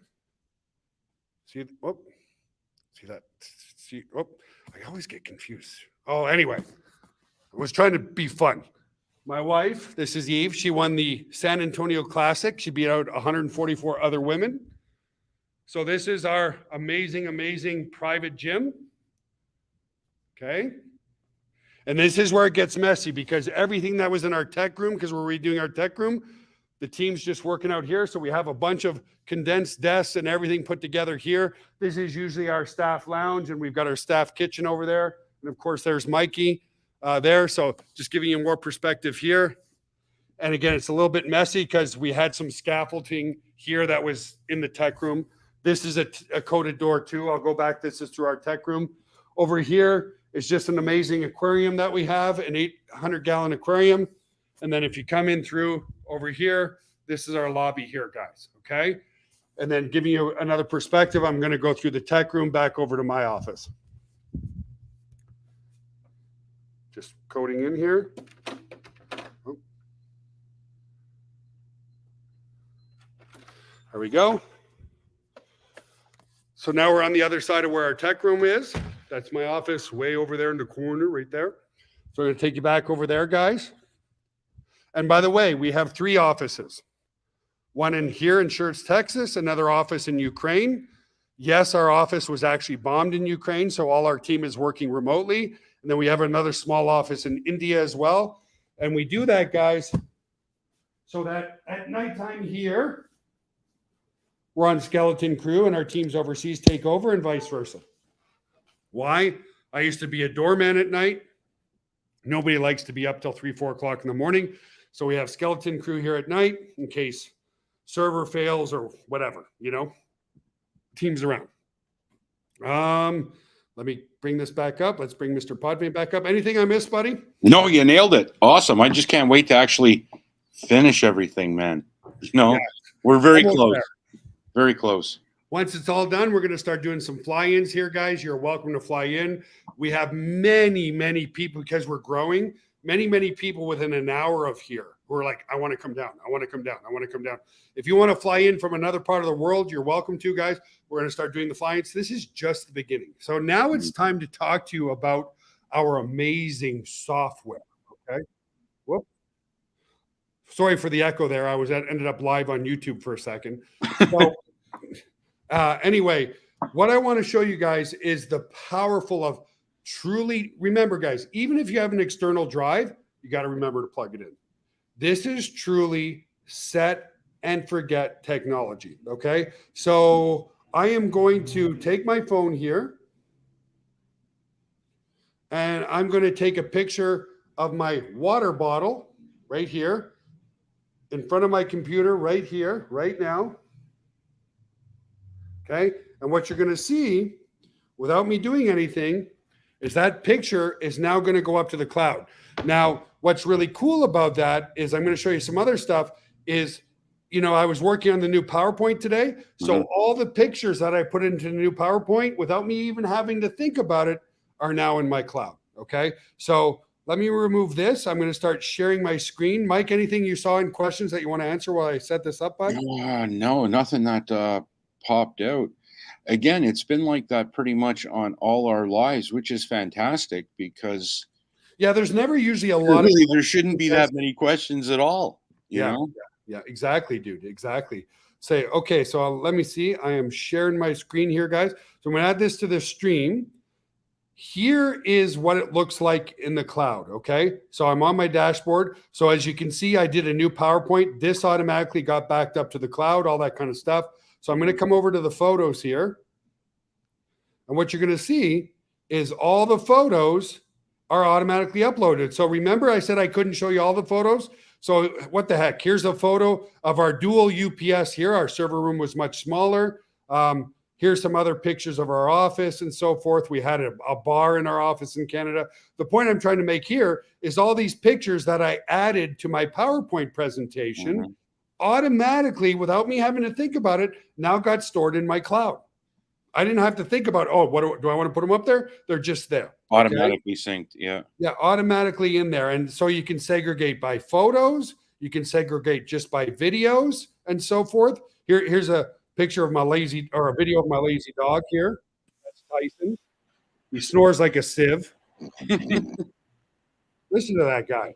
See that? I always get confused. Oh, anyway, I was trying to be fun. My wife, this is Eve. She won the San Antonio Classic. She beat out 144 other women. So this is our amazing, amazing private gym. Okay. And this is where it gets messy because everything that was in our tech room, because we're redoing our tech room, the team's just working out here. So we have a bunch of condensed desks and everything put together here. This is usually our staff lounge, and we've got our staff kitchen over there. And of course, there's Mikey there. So just giving you more perspective here. And again, it's a little bit messy because we had some scaffolding here that was in the tech room. This is a coated door too. I'll go back. This is through our tech room. Over here is just an amazing aquarium that we have, an 800-gallon aquarium. And then if you come in through over here, this is our lobby here, guys. Okay. And then giving you another perspective, I'm going to go through the tech room back over to my office. Just coding in here. Oh. There we go. So now we're on the other side of where our tech room is. That's my office way over there in the corner right there. So I'm going to take you back over there, guys. And by the way, we have 3 offices. One in here in Schertz, Texas, another office in Ukraine. Yes, our office was actually bombed in Ukraine, so all our team is working remotely. And then we have another small office in India as well. And we do that, guys, so that at nighttime here, we're on skeleton crew and our teams overseas take over and vice versa. Why? I used to be a doorman at night. Nobody likes to be up till 3, 4 o'clock in the morning. So we have skeleton crew here at night in case server fails or whatever, you know, teams around. Let me bring this back up. Let's bring Mr. Podvay back up. Anything I missed, buddy? No, you nailed it. Awesome. I just can't wait to actually finish everything, man. No, yeah. We're very close. Very close. Once it's all done, we're going to start doing some fly-ins here, guys. You're welcome to fly in. We have many, many people, because we're growing, many people within an hour of here who are like, I want to come down. I want to come down. I want to come down. If you want to fly in from another part of the world, you're welcome to, guys. We're going to start doing the fly-ins. This is just the beginning. So now it's time to talk to you about our amazing software, okay? Whoop. Sorry for the echo there. I ended up live on YouTube for a second. So anyway, what I want to show you guys is the powerful of truly, remember guys, even if you have an external drive, you got to remember to plug it in. This is truly set and forget technology. Okay. So I am going to take my phone here and I'm going to take a picture of my water bottle right here in front of my computer right here, right now. Okay. And what you're going to see without me doing anything is that picture is now going to go up to the cloud. Now, what's really cool about that is I'm going to show you some other stuff is, you know, I was working on the new PowerPoint today. So all the pictures that I put into the new PowerPoint without me even having to think about it are now in my cloud. Okay. So let me remove this. I'm going to start sharing my screen. Mike, anything you saw in questions that you want to answer while I set this up, bud? No, nothing that popped out. Again, it's been like that pretty much on all our lives, which is fantastic because there's never usually a lot really, there shouldn't be that many questions at all. You know? Yeah, exactly, dude. Exactly. Say, okay, so let me see. I am sharing my screen here, guys. So I'm going to add this to the stream. Here is what it looks like in the cloud. Okay. So I'm on my dashboard. So as you can see, I did a new PowerPoint. This automatically got backed up to the cloud, all that kind of stuff. So I'm going to come over to the photos here. And what you're going to see is all the photos are automatically uploaded. So remember I said I couldn't show you all the photos. So what the heck? Here's a photo of our dual UPS here. Our server room was much smaller. Here's some other pictures of our office and so forth. We had a bar in our office in Canada. The point I'm trying to make here is all these pictures that I added to my PowerPoint presentation automatically, without me having to think about it, now got stored in my cloud. I didn't have to think about, oh, what do I want to put them up there? They're just there. Automatically synced. Yeah. Yeah. Automatically in there. And so you can segregate by photos. You can segregate just by videos and so forth. Here's a picture of my a video of my lazy dog here. That's Tyson. He snores like a sieve. Listen to that guy.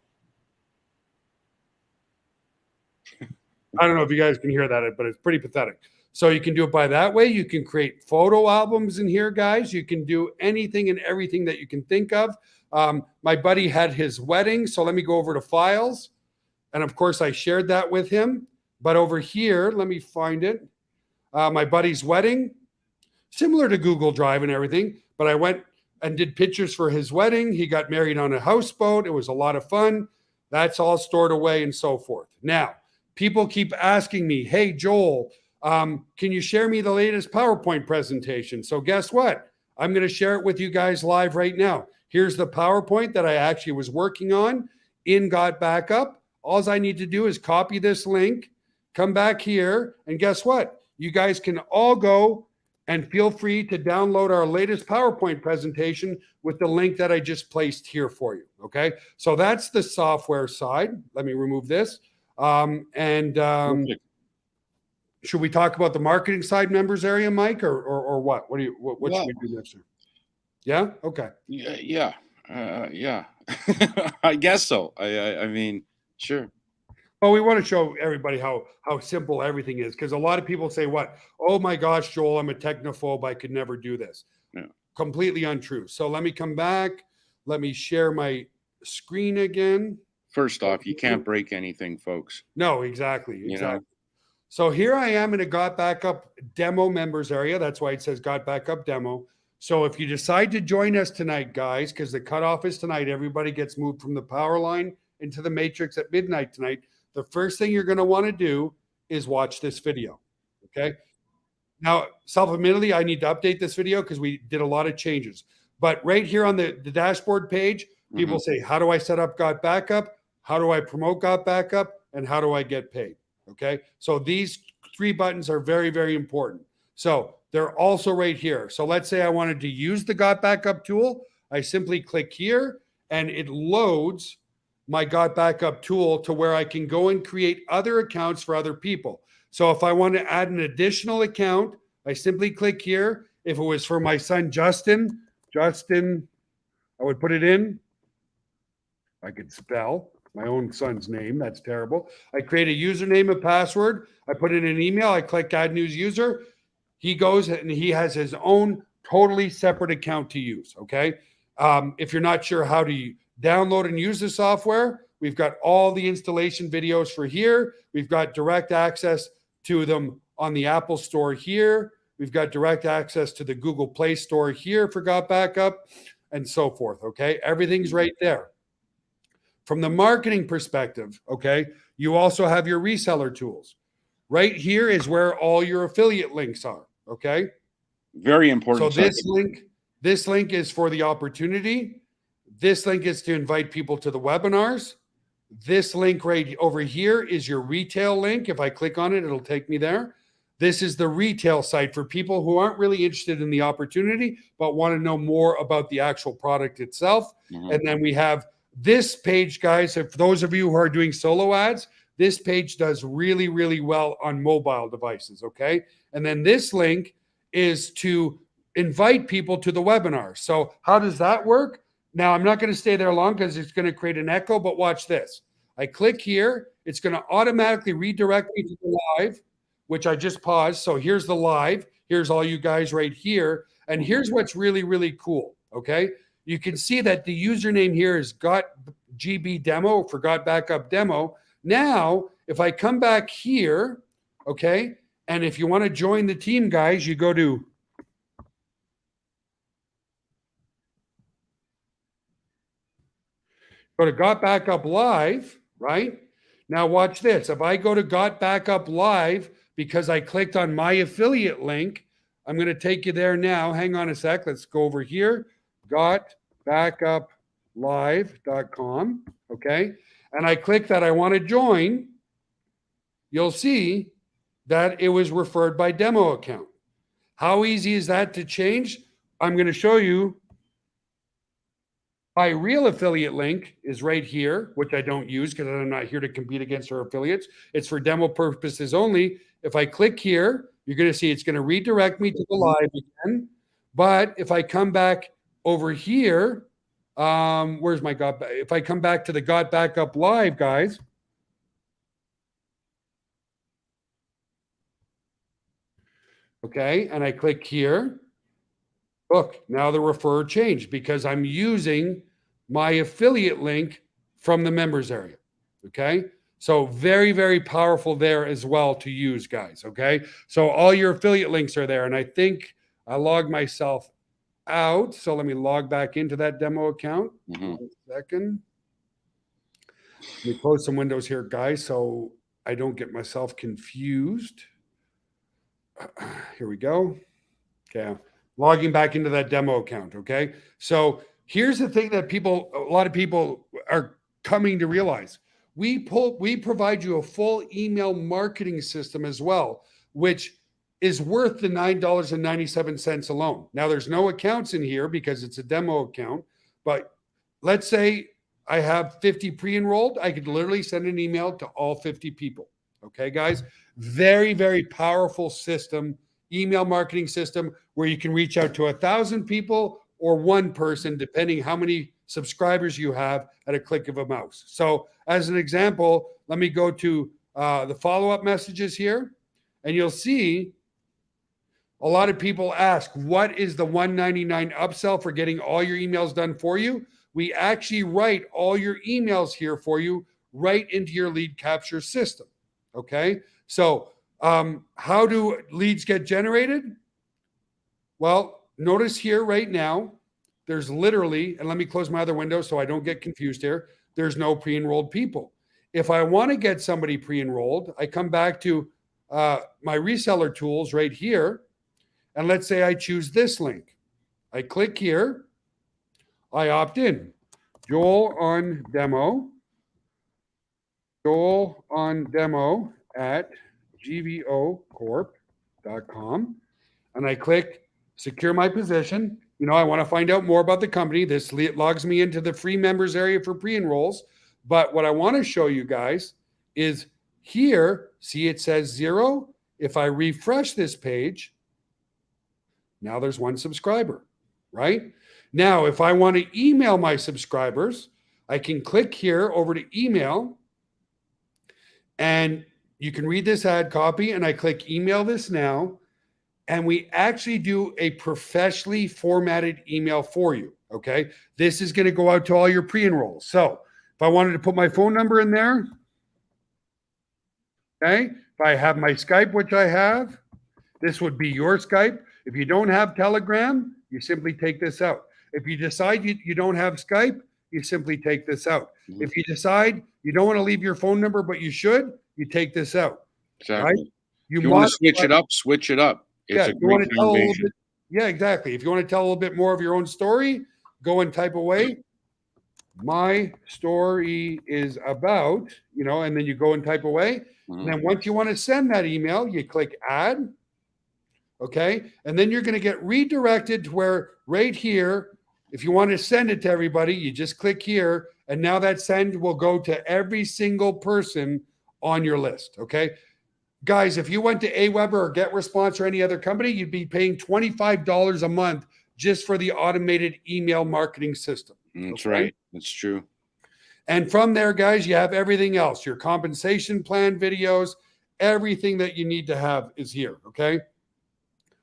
I don't know if you guys can hear that, but it's pretty pathetic. So you can do it by that way. You can create photo albums in here, guys. You can do anything and everything that you can think of. My buddy had his wedding. So let me go over to files. And of course, I shared that with him. But over here, let me find it. My buddy's wedding, similar to Google Drive and everything. But I went and did pictures for his wedding. He got married on a houseboat. It was a lot of fun. That's all stored away and so forth. Now, people keep asking me, hey, Joel, can you share me the latest PowerPoint presentation? So guess what? I'm going to share it with you guys live right now. Here's the PowerPoint that I actually was working on in Got Backup. All I need to do is copy this link, come back here, and guess what? You guys can all go and feel free to download our latest PowerPoint presentation with the link that I just placed here for you, okay? So that's the software side. Let me remove this. Should we talk about the marketing side members area, Mike, or what? What should we do next? Yeah. Okay. Yeah. I guess so. I mean, sure. Well, we want to show everybody how simple everything is, because a lot of people say, "What? Oh my gosh, Joel, I'm a technophobe. I could never do this." Yeah. Completely untrue. So let me come back. Let me share my screen again. First off, you can't break anything, folks. No, exactly. You know? So here I am in a Got Backup demo members area. That's why it says Got Backup demo. So if you decide to join us tonight, guys, because the cutoff is tonight, everybody gets moved from the power line into the matrix at midnight tonight. The first thing you're going to want to do is watch this video. Okay. Now, self-admittedly, I need to update this video because we did a lot of changes. But right here on the dashboard page, people say, how do I set up Got Backup? How do I promote Got Backup? And how do I get paid? Okay. So these 3 buttons are very, very important. So they're also right here. So let's say I wanted to use the Got Backup tool. I simply click here and it loads my Got Backup tool to where I can go and create other accounts for other people. So if I want to add an additional account, I simply click here. If it was for my son, Justin, I would put it in. I could spell my own son's name. That's terrible. I create a username and password. I put in an email. I click add new user. He goes and he has his own totally separate account to use. Okay. If you're not sure how to download and use the software, we've got all the installation videos for here. We've got direct access to them on the Apple Store here. We've got direct access to the Google Play Store here for Got Backup and so forth. Okay. Everything's right there. From the marketing perspective, okay, you also have your reseller tools. Right here is where all your affiliate links are. Okay. Very important. So this link is for the opportunity. This link is to invite people to the webinars. This link right over here is your retail link. If I click on it, it'll take me there. This is the retail site for people who aren't really interested in the opportunity, but want to know more about the actual product itself. And then we have this page, guys. For those of you who are doing solo ads, this page does really, really well on mobile devices. Okay. And then this link is to invite people to the webinar. So how does that work? Now, I'm not going to stay there long because it's going to create an echo, but watch this. I click here. It's going to automatically redirect me to the live, which I just paused. So here's the live. Here's all you guys right here. And here's what's really, really cool. Okay. You can see that the username here is GotGB demo for Got Backup demo. Now, if I come back here, okay, and if you want to join the team, guys, you go to Got Backup Live, right? Now watch this. If I go to Got Backup Live because I clicked on my affiliate link, I'm going to take you there now. Hang on a sec. Let's go over here. GotBackupLive.com. Okay. And I click that I want to join. You'll see that it was referred by demo account. How easy is that to change? I'm going to show you. My real affiliate link is right here, which I don't use because I'm not here to compete against our affiliates. It's for demo purposes only. If I click here, you're going to see it's going to redirect me to the live again. But if I come back over here, where's my if I come back to the Got Backup Live, guys, Okay. And I click here. Look, now the referrer changed because I'm using my affiliate link from the members area. Okay. So very, very powerful there as well to use, guys. Okay. So all your affiliate links are there. And I think I logged myself out. So let me log back into that demo account. Mhm. 1 second. Let me close some windows here, guys, so I don't get myself confused. Here we go. Okay. Logging back into that demo account. Okay. So here's the thing that a lot of people are coming to realize. We provide you a full email marketing system as well, which is worth the $9.97 alone. Now there's no accounts in here because it's a demo account, but let's say I have 50 pre-enrolled, I could literally send an email to all 50 people. Okay, guys, very, very powerful system, email marketing system where you can reach out to 1,000 people or one person, depending how many subscribers you have at a click of a mouse. So as an example, let me go to the follow-up messages here, and you'll see a lot of people ask, what is the $199 upsell for getting all your emails done for you? We actually write all your emails here for you right into your lead capture system. Okay. So how do leads get generated? Well, notice here right now, there's literally, and let me close my other window so I don't get confused here. There's no pre-enrolled people. If I want to get somebody pre-enrolled, I come back to my reseller tools right here. And let's say I choose this link. I click here. I opt in. Joel on demo at gvocorp.com. And I click secure my position. You know, I want to find out more about the company. This logs me into the free members area for pre-enrolls. But what I want to show you guys is here, see it says 0. If I refresh this page, now there's 1 subscriber, right? Now, if I want to email my subscribers, I can click here over to email, and you can read this ad copy, and I click email this now, and we actually do a professionally formatted email for you, okay? This is going to go out to all your pre-enrolls. So if I wanted to put my phone number in there, okay? If I have my Skype, which I have, this would be your Skype. If you don't have Telegram, you simply take this out. If you decide you don't have Skype, you simply take this out. Mhm. If you decide you don't want to leave your phone number, but you should, you take this out. Exactly. Right? If you want to switch it up, switch it up. It's a you want great to tell a little foundation. bit. Yeah, exactly. If you want to tell a little bit more of your own story, go and type away. My story is about, and then you go and type away. Mhm. And then once you want to send that email, you click add. Okay. And then you're going to get redirected to where right here, if you want to send it to everybody, you just click here. And now that send will go to every single person on your list. Okay. Guys, if you went to Aweber or GetResponse or any other company, you'd be paying $25 a month just for the automated email marketing system. That's Okay? right. That's true. And from there, guys, you have everything else, your compensation plan videos, everything that you need to have is here. Okay.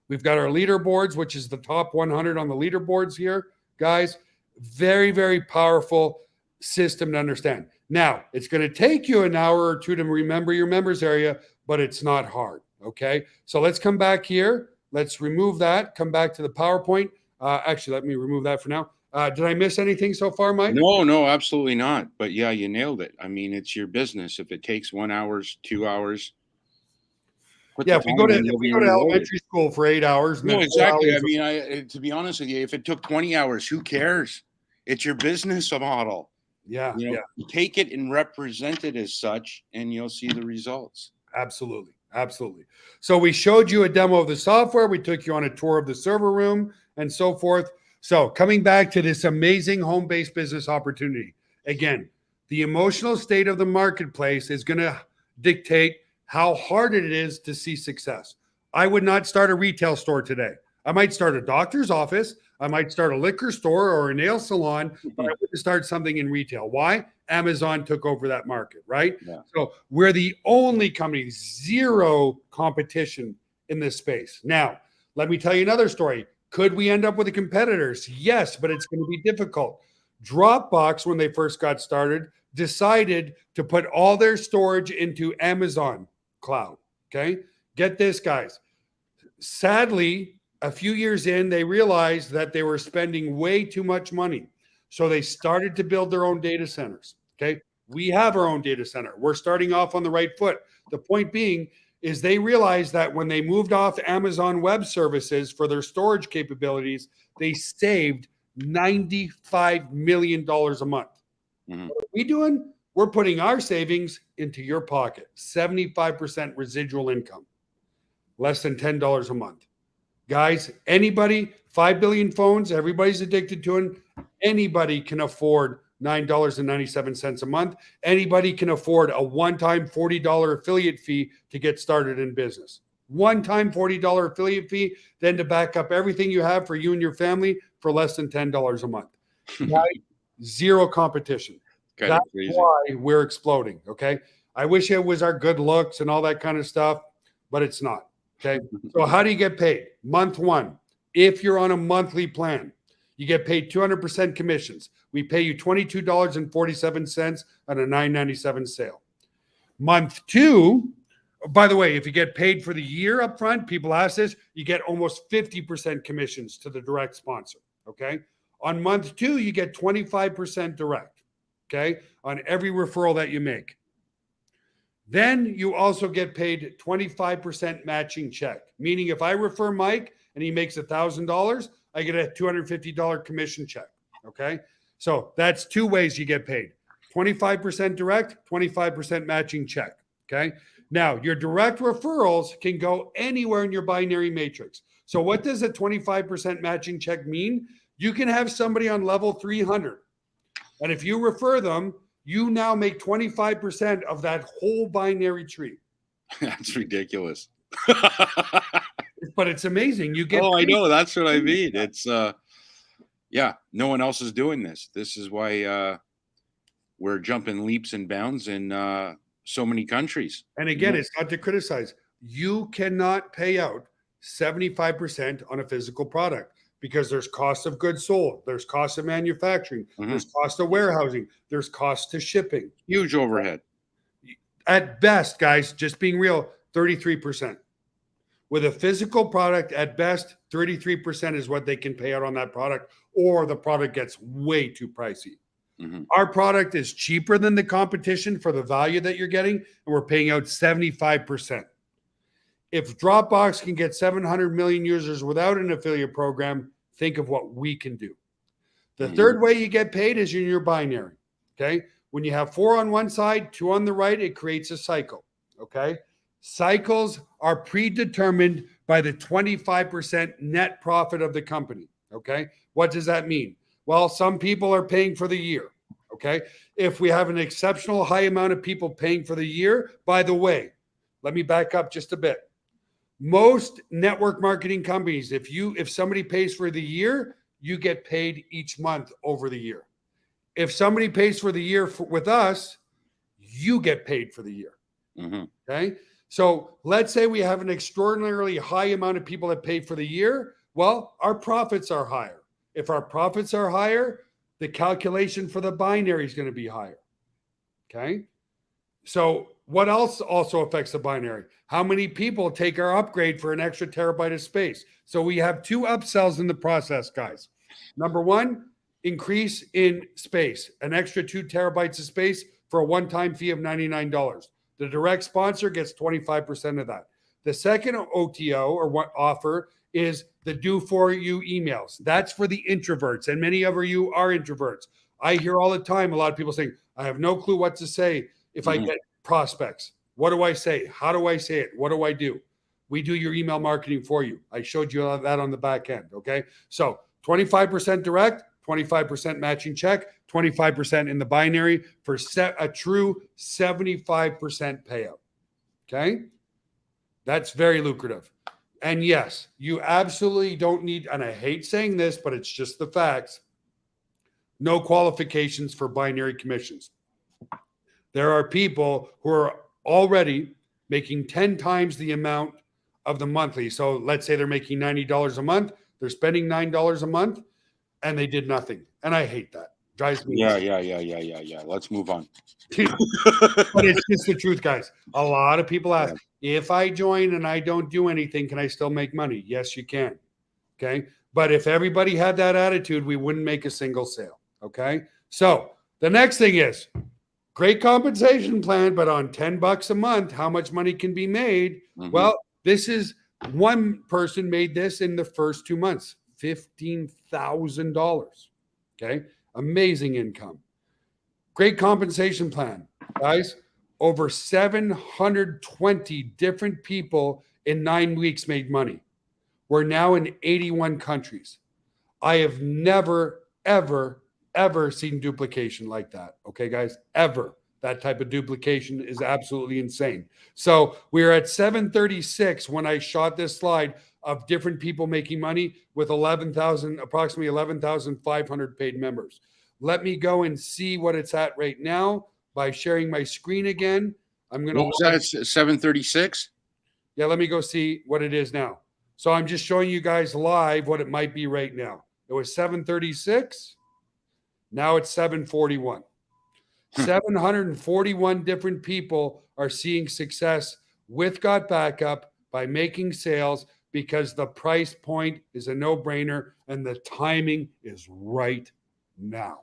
We've got our leaderboards, which is the top 100 on the leaderboards here, guys. Very, very powerful system to understand. Now, it's going to take you an hour or two to remember your members area, but it's not hard. Okay. So let's come back here. Let's remove that. Come back to the PowerPoint. Actually, let me remove that for now. Did I miss anything so far, Mike? No, absolutely not. But yeah, you nailed it. I mean, it's your business. If it takes 1 hour, 2 hours. Yeah, if we go to elementary school for 8 hours. No, exactly. I mean, to be honest with you, if it took 20 hours, who cares? It's your business model. Yeah. Take it and represent it as such, and you'll see the results. Absolutely. Absolutely. So we showed you a demo of the software. We took you on a tour of the server room and so forth. So coming back to this amazing home-based business opportunity, again, the emotional state of the marketplace is going to dictate how hard it is to see success. I would not start a retail store today. I might start a doctor's office. I might start a liquor store or a nail salon, but I wouldn't start something in retail. Why? Amazon took over that market, right? Yeah. So we're the only company, zero competition in this space. Now, let me tell you another story. Could we end up with the competitors? Yes, but it's going to be difficult. Dropbox, when they first got started, decided to put all their storage into Amazon cloud. Okay. Get this, guys. Sadly, a few years in, they realized that they were spending way too much money. So they started to build their own data centers. Okay. We have our own data center. We're starting off on the right foot. The point being is they realized that when they moved off Amazon Web Services for their storage capabilities, they saved $95 million a month. Mhm. What are we doing? We're putting our savings into your pocket. 75% residual income, less than $10 a month. Guys, anybody, 5 billion phones, everybody's addicted to them. Anybody can afford $9.97 a month. Anybody can afford a one-time $40 affiliate fee to get started in business. One-time $40 affiliate fee, then to back up everything you have for you and your family for less than $10 a month. Right? Zero competition. Kind of That's crazy. why we're exploding. Okay. I wish it was our good looks and all that kind of stuff, but it's not. Okay. So how do you get paid? Month one, if you're on a monthly plan, you get paid 200% commissions. We pay you $22.47 on a $9.97 sale. Month two, by the way, if you get paid for the year up front, people ask this, you get almost 50% commissions to the direct sponsor. Okay. On month two, you get 25% direct. Okay. On every referral that you make. Then you also get paid 25% matching check, meaning if I refer Mike and he makes $1,000, I get a $250 commission check. Okay. So that's two ways you get paid: 25% direct, 25% matching check. Okay. Now your direct referrals can go anywhere in your binary matrix. So what does a 25% matching check mean? You can have somebody on level 300. And if you refer them, you now make 25% of that whole binary tree. That's ridiculous. But it's amazing. You get Oh, I paid. know. That's what I mean. It's yeah, no one else is doing this. This is why we're jumping leaps and bounds in so many countries. And again, it's not to criticize. You cannot pay out 75% on a physical product because there's cost of goods sold, there's cost of manufacturing, there's cost of warehousing, there's cost to shipping. Huge overhead. At best, guys, just being real, 33%. With a physical product, at best, 33% is what they can pay out on that product, or the product gets way too pricey. Our product is cheaper than the competition for the value that you're getting, and we're paying out 75%. If Dropbox can get 700 million users without an affiliate program, think of what we can do. The third way you get paid is in your binary. Okay. When you have 4 on one side, 2 on the right, it creates a cycle. Okay. Cycles are predetermined by the 25% net profit of the company. Okay. What does that mean? Well, some people are paying for the year. Okay. If we have an exceptional high amount of people paying for the year, by the way, let me back up just a bit. Most network marketing companies, if somebody pays for the year, you get paid each month over the year. If somebody pays for the year with us, you get paid for the year. Okay. So let's say we have an extraordinarily high amount of people that pay for the year. Well, our profits are higher. If our profits are higher, the calculation for the binary is going to be higher. Okay. So what else also affects the binary? How many people take our upgrade for an extra terabyte of space? So we have 2 upsells in the process, guys. Number one, increase in space, an extra 2 terabytes of space for a one-time fee of $99. The direct sponsor gets 25% of that. The second OTO or what offer is the do for you emails. That's for the introverts, and many of you are introverts. I hear all the time a lot of people saying, I have no clue what to say if I get prospects. What do I say? How do I say it? What do I do? We do your email marketing for you. I showed you that on the back end. Okay. So 25% direct, 25% matching check, 25% in the binary for a true 75% payout. Okay. That's very lucrative. And yes, you absolutely don't need, and I hate saying this, but it's just the facts, no qualifications for binary commissions. There are people who are already making 10 times the amount of the monthly. So let's say they're making $90 a month, they're spending $9 a month, and they did nothing. And I hate that. Drives me Yeah, insane. yeah. Let's move on. But it's just the truth, guys. A lot of people ask, if I join and I don't do anything, can I still make money? Yes, you can. Okay. But if everybody had that attitude, we wouldn't make a single sale. Okay. So the next thing is great compensation plan, but on $10 a month, how much money can be made? Mhm. Well, this is one person made this in the first 2 months, $15,000. Okay. Amazing income. Great compensation plan, guys. Over 720 different people in 9 weeks made money. We're now in 81 countries. I have never, ever, ever seen duplication like that. Okay, guys, ever. That type of duplication is absolutely insane. So we are at 736 when I shot this slide of different people making money with approximately 11,500 paid members. Let me go and see what it's at right now by sharing my screen again. I'm going to. What was that? 736? Yeah, let me go see what it is now. So I'm just showing you guys live what it might be right now. It was 736. Now it's 741. 741 different people are seeing success with Got Backup by making sales because the price point is a no-brainer and the timing is right now.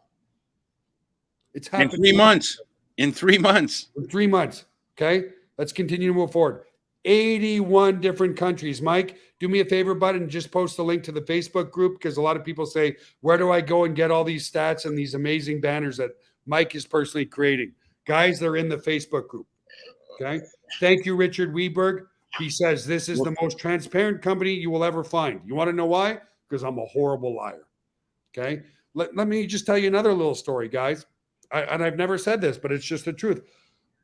It's In happening 3 months. In 3 months. in 3 months. Okay, let's continue to move forward. 81 different countries. Mike, do me a favor, bud, and just post the link to the Facebook group because a lot of people say, where do I go and get all these stats and these amazing banners that Mike is personally creating? Guys, they're in the Facebook group. Okay. Thank you, Richard Weberg. He says, this is the most transparent company you will ever find. You want to know why? Because I'm a horrible liar. Okay. Let me just tell you another little story, guys. And I've never said this, but it's just the truth.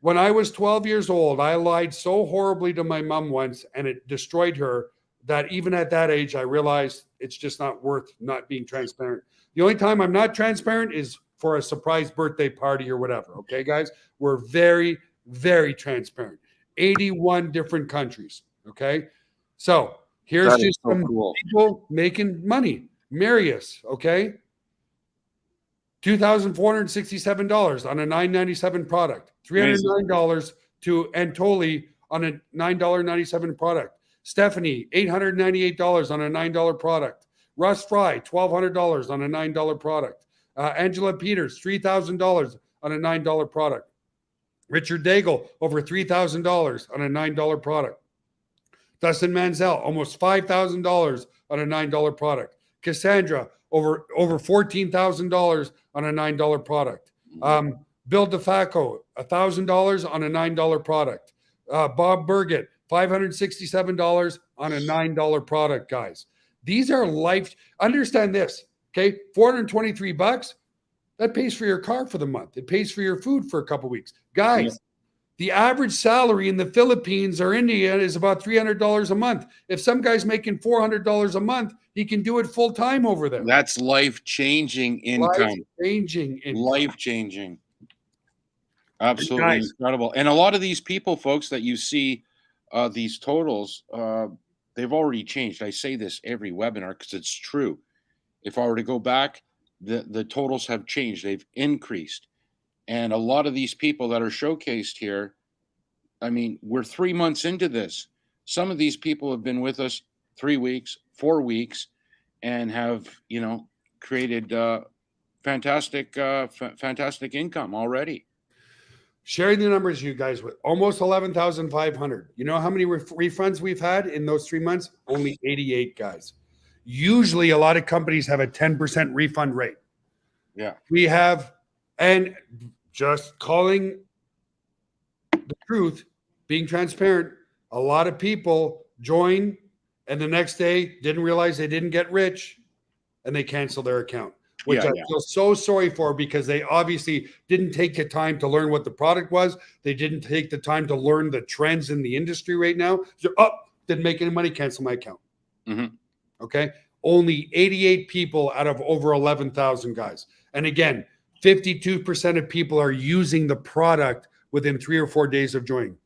When I was 12 years old, I lied so horribly to my mom once and it destroyed her that even at that age, I realized it's just not worth not being transparent. The only time I'm not transparent is for a surprise birthday party or whatever. Okay, guys, we're very, very transparent. 81 different countries. Okay. So here's That is just so some cool. people making money. Marius, okay. $2,467 on a $9.97 product. $309 to Antoli on a $9.97 product. Stephanie, $898 on a $9 product. Russ Fry, $1,200 on a $9 product. Angela Peters, $3,000 on a $9 product. Richard Daigle, over $3,000 on a $9 product. Dustin Manziel, almost $5,000 on a $9 product. Cassandra, over $14,000 on a $9 product. Bill DeFaco, $1,000 on a $9 product. Bob Burgett, $567 on a $9 product, guys. These are life. Understand this, okay? $423, that pays for your car for the month. It pays for your food for a couple weeks. Guys, the average salary in the Philippines or India is about $300 a month. If some guy's making $400 a month, he can do it full time over there. That's life-changing income. Life-changing income. Life-changing. Absolutely incredible. And a lot of these people, folks, that you see these totals, they've already changed. I say this every webinar because it's true. If I were to go back, the totals have changed. They've increased. And a lot of these people that are showcased here, I mean, we're 3 months into this. Some of these people have been with us 3 weeks, 4 weeks, and have, created fantastic income already. Sharing the numbers, you guys, with almost 11,500. You know how many refunds we've had in those 3 months? Only 88, guys. Usually a lot of companies have a 10% refund rate. Yeah. We have, and just calling the truth, being transparent, a lot of people join and the next day didn't realize they didn't get rich and they cancel their account, which I feel so sorry for because they obviously didn't take the time to learn what the product was. They didn't take the time to learn the trends in the industry right now. So, didn't make any money, cancel my account. Mm-hmm. Okay. Only 88 people out of over 11,000 guys. And again, 52% of people are using the product within 3 or 4 days of joining.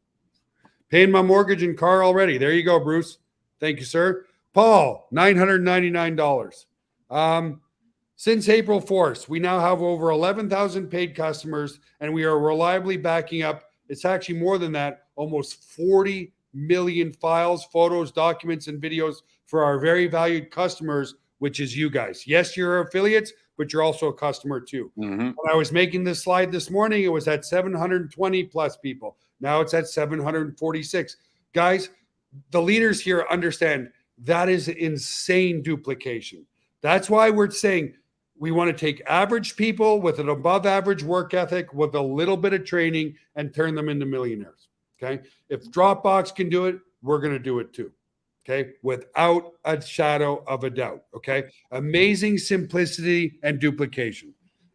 Paying my mortgage and car already. There you go, Bruce. Thank you, sir. Paul, $999. Since April 4th, we now have over 11,000 paid customers, and we are reliably backing up. It's actually more than that, almost 40 million files, photos, documents, and videos for our very valued customers, which is you guys. Yes, you're affiliates, but you're also a customer too. Mm-hmm. When I was making this slide this morning, it was at 720 plus people. Now it's at 746. Guys, the leaders here understand that is insane duplication. That's why we're saying we want to take average people with an above average work ethic with a little bit of training and turn them into millionaires. Okay. If Dropbox can do it, we're going to do it too. Okay. Without a shadow of a doubt. Okay. Amazing simplicity and duplication.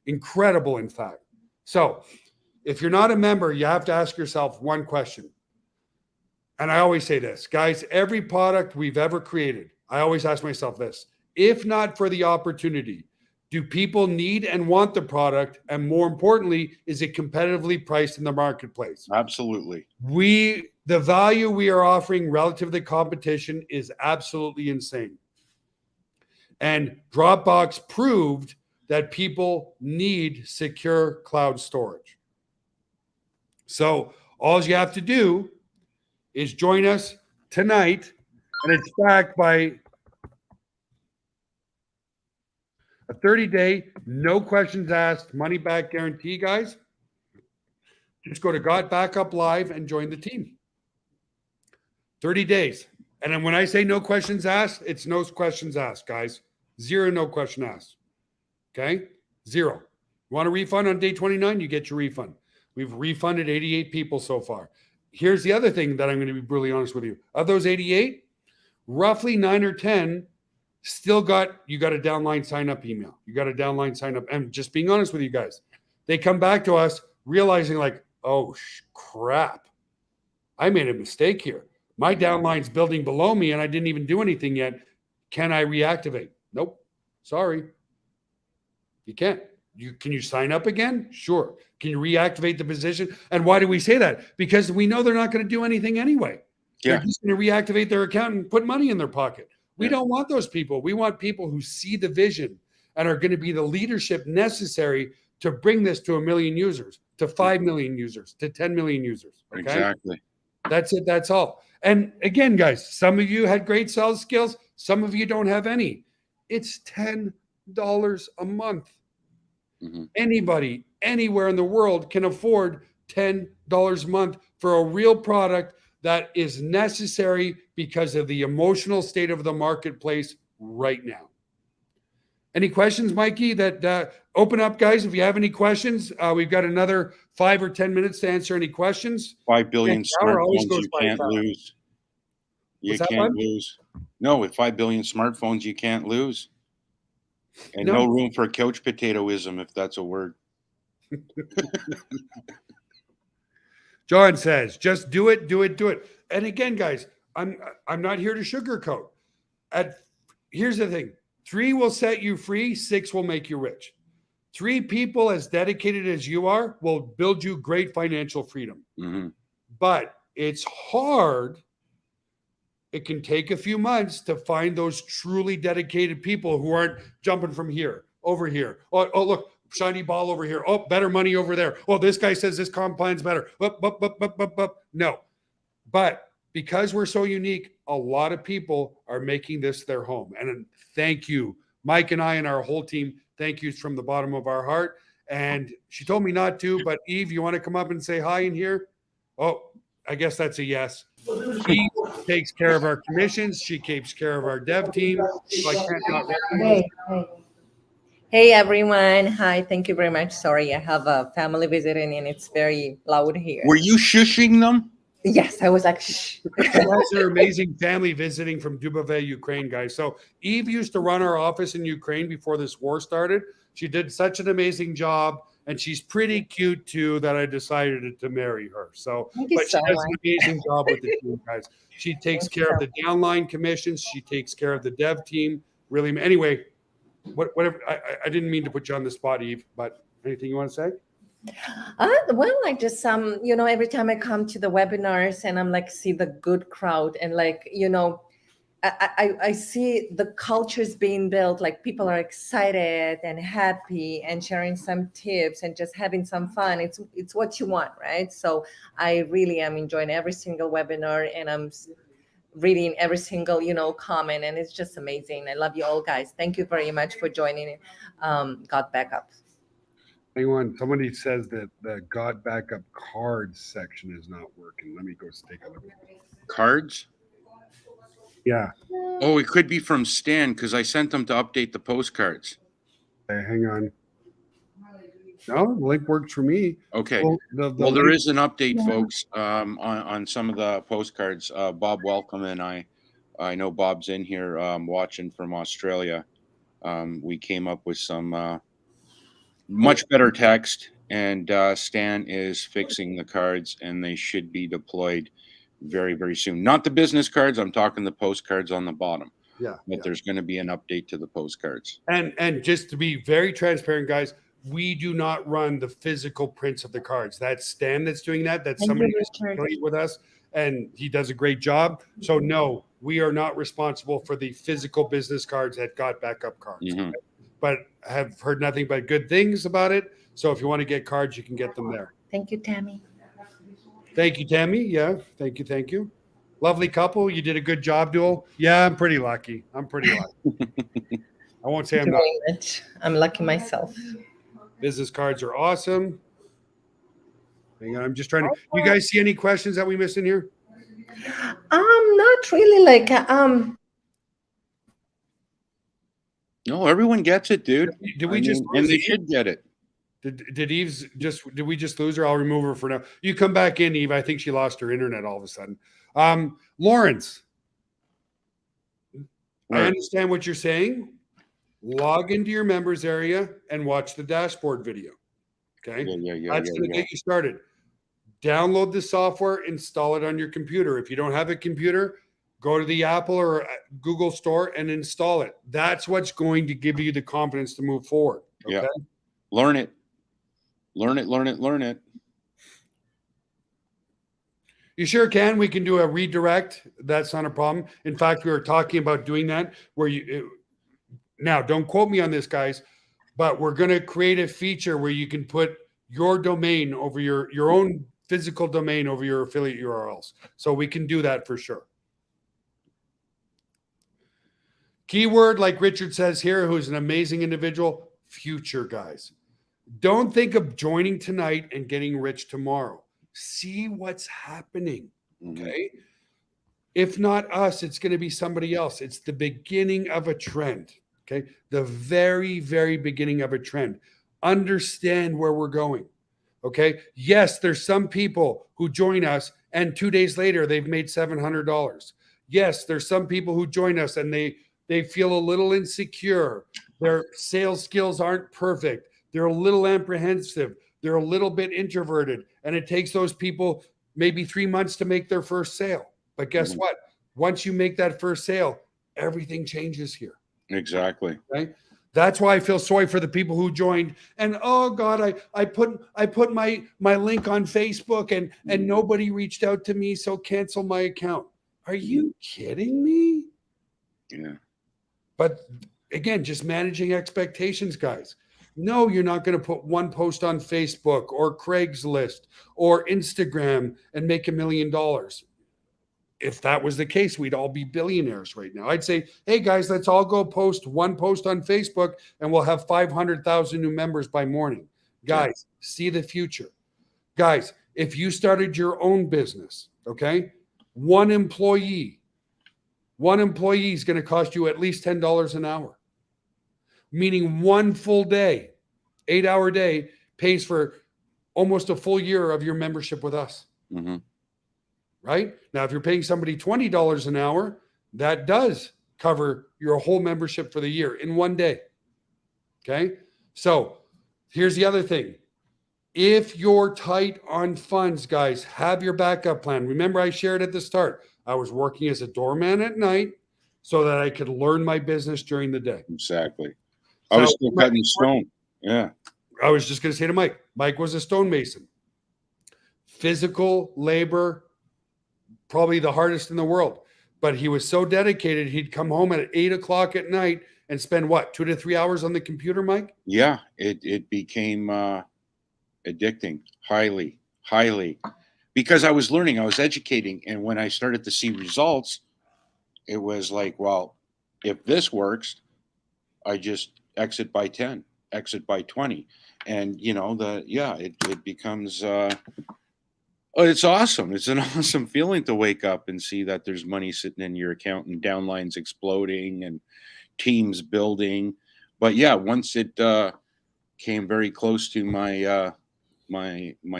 Incredible, in fact. So if you're not a member, you have to ask yourself one question. And I always say this, guys, every product we've ever created, I always ask myself this: if not for the opportunity, do people need and want the product? And more importantly, is it competitively priced in the marketplace? Absolutely. The value we are offering relative to the competition is absolutely insane. And Dropbox proved that people need secure cloud storage. So all you have to do is join us tonight, and it's backed by a 30-day, no questions asked, money back guarantee, guys. Just go to Got Backup Live and join the team. 30 days. And then when I say no questions asked, it's no questions asked, guys. Zero, no question asked. Okay? Zero. You want a refund on day 29? You get your refund. We've refunded 88 people so far. Here's the other thing that I'm going to be brutally honest with you. Of those 88, roughly 9 or 10 still you got a downline sign up email. You got a downline sign up. And just being honest with you guys, they come back to us realizing like, oh crap, I made a mistake here. My downline's building below me and I didn't even do anything yet. Can I reactivate? Nope. Sorry. You can't. Can you sign up again? Sure. Can you reactivate the position? And why do we say that? Because we know they're not going to do anything anyway. Yeah. They're just going to reactivate their account and put money in their pocket. We don't want those people. We want people who see the vision and are going to be the leadership necessary to bring this to 1 million users, to 5 million users, to 10 million users. Okay? Exactly. That's it. That's all. And again, guys, some of you had great sales skills. Some of you don't have any. It's $10 a month. Mm-hmm. Anybody, anywhere in the world can afford $10 a month for a real product that is necessary because of the emotional state of the marketplace right now. Any questions, Mikey, that open up, guys? If you have any questions, we've got another 5 or 10 minutes to answer any questions. 5 billion smartphones you can't lose. You can't lose. No, with 5 billion smartphones, you can't lose. And no room for couch potatoism, if that's a word. John says, just do it, do it, do it. And again, guys, I'm not here to sugarcoat. Here's the thing. 3 will set you free. 6 will make you rich. 3 people as dedicated as you are will build you great financial freedom. Mm-hmm. But it's hard. It can take a few months to find those truly dedicated people who aren't jumping from here, over here. Oh look, shiny ball over here. Oh, better money over there. Oh, this guy says this comp plan's better. No. But because we're so unique, a lot of people are making this their home. And thank you. Mike and I and our whole team, thank you from the bottom of our heart. And she told me not to, but Eve, you want to come up and say hi in here? Oh, I guess that's a yes. She takes care of our commissions. She takes care of our dev team. So I can't not Hey everyone. Hi. Thank you very much. Sorry, I have a family visiting and it's very loud here. Were you shushing them? Yes, I was like, shh. She has her amazing family visiting from Dubove, Ukraine, guys. So Eve used to run our office in Ukraine before this war started. She did such an amazing job. And she's pretty cute too that I decided to marry her. So, but she does an amazing job with the team, guys. She takes care of the downline commissions. She takes care of the dev team. Really, anyway, whatever. I didn't mean to put you on the spot, Eve, but anything you want to say? Well, I just every time I come to the webinars and I'm like see the good crowd and like I see the cultures being built, like people are excited and happy and sharing some tips and just having some fun. It's what you want, right? So I really am enjoying every single webinar and I'm reading every single comment, and it's just amazing. I love you all, guys. Thank you very much for joining. Got Backup. Hang on. Somebody says that the Got Backup cards section is not working. Let me go take a look. Cards? Yeah. Oh, it could be from Stan because I sent them to update the postcards. Okay, hang on. No, the link works for me. Okay. Well, Well, there is an update, folks, on some of the postcards. Bob Welcome and I know Bob's in here watching from Australia. We came up with some much better text, and Stan is fixing the cards, and they should be deployed very, very soon. Not the business cards. I'm talking the postcards on the bottom. Yeah. But there's going to be an update to the postcards. And just to be very transparent, guys, we do not run the physical prints of the cards. That's Stan that's doing that. That's somebody who's affiliated with us, and he does a great job. So no, we are not responsible for the physical business cards that Got Backup cards. Mhm. But have heard nothing but good things about it. So if you want to get cards, you can get them there. Thank you, Tammy. Thank you, Tammy. Yeah, thank you, thank you. Lovely couple. You did a good job, Duel. Yeah, I'm pretty lucky. I won't say I'm not. I'm lucky myself. Business cards are awesome. Hang on, I'm just trying to. You guys see any questions that we missed in here? Not really. Like No, everyone gets it, dude. Did we just and lose they Eve? should get it. Did Eve's did we just lose her? I'll remove her for now. You come back in, Eve. I think she lost her internet all of a sudden. Lawrence, I understand what you're saying. Log into your members area and watch the dashboard video. Okay. That's going to get you started. Download the software, install it on your computer. If you don't have a computer, go to the Apple or Google store and install it. That's what's going to give you the confidence to move forward. Okay? Yeah. Learn it. Learn it, learn it, learn it. You sure can. We can do a redirect. That's not a problem. In fact, we were talking about doing that where now don't quote me on this, guys, but we're going to create a feature where you can put your domain over your own physical domain over your affiliate URLs. So we can do that for sure. Keyword, like Richard says here, who's an amazing individual, future, guys. Don't think of joining tonight and getting rich tomorrow. See what's happening, okay? If not us, it's going to be somebody else. It's the beginning of a trend, okay? The very, very beginning of a trend. Understand where we're going, okay? Yes, there's some people who join us and 2 days later, they've made $700. Yes, there's some people who join us and they feel a little insecure. Their sales skills aren't perfect. They're a little apprehensive. They're a little bit introverted. And it takes those people maybe 3 months to make their first sale. But guess what? Once you make that first sale, everything changes here. Exactly. Okay? That's why I feel sorry for the people who joined. And oh God, I put my link on Facebook and nobody reached out to me, so cancel my account. Are you kidding me? Yeah. But again, just managing expectations, guys. No, you're not going to put one post on Facebook or Craigslist or Instagram and make $1 million. If that was the case, we'd all be billionaires right now. I'd say, hey, guys, let's all go post one post on Facebook and we'll have 500,000 new members by morning. Guys, see the future. Guys, if you started your own business, okay, one employee is going to cost you at least $10 an hour. Meaning one full day, 8-hour day pays for almost a full year of your membership with us. Mm-hmm. Right? Now, if you're paying somebody $20 an hour, that does cover your whole membership for the year in one day. Okay? So here's the other thing. If you're tight on funds, guys, have your backup plan. Remember, I shared at the start, I was working as a doorman at night so that I could learn my business during the day. Exactly. I was still cutting stone. Yeah. I was just going to say to Mike, Mike was a stonemason. Physical labor, probably the hardest in the world. But he was so dedicated, he'd come home at 8 o'clock at night and spend what, 2 to 3 hours on the computer, Mike? Yeah, it became addicting, highly, because I was learning, I was educating, and when I started to see results, it was like, well, if this works, I just exit by 10, exit by 20, and it becomes. Oh, it's awesome. It's an awesome feeling to wake up and see that there's money sitting in your account and downlines exploding and teams building. But yeah, once it came very close to my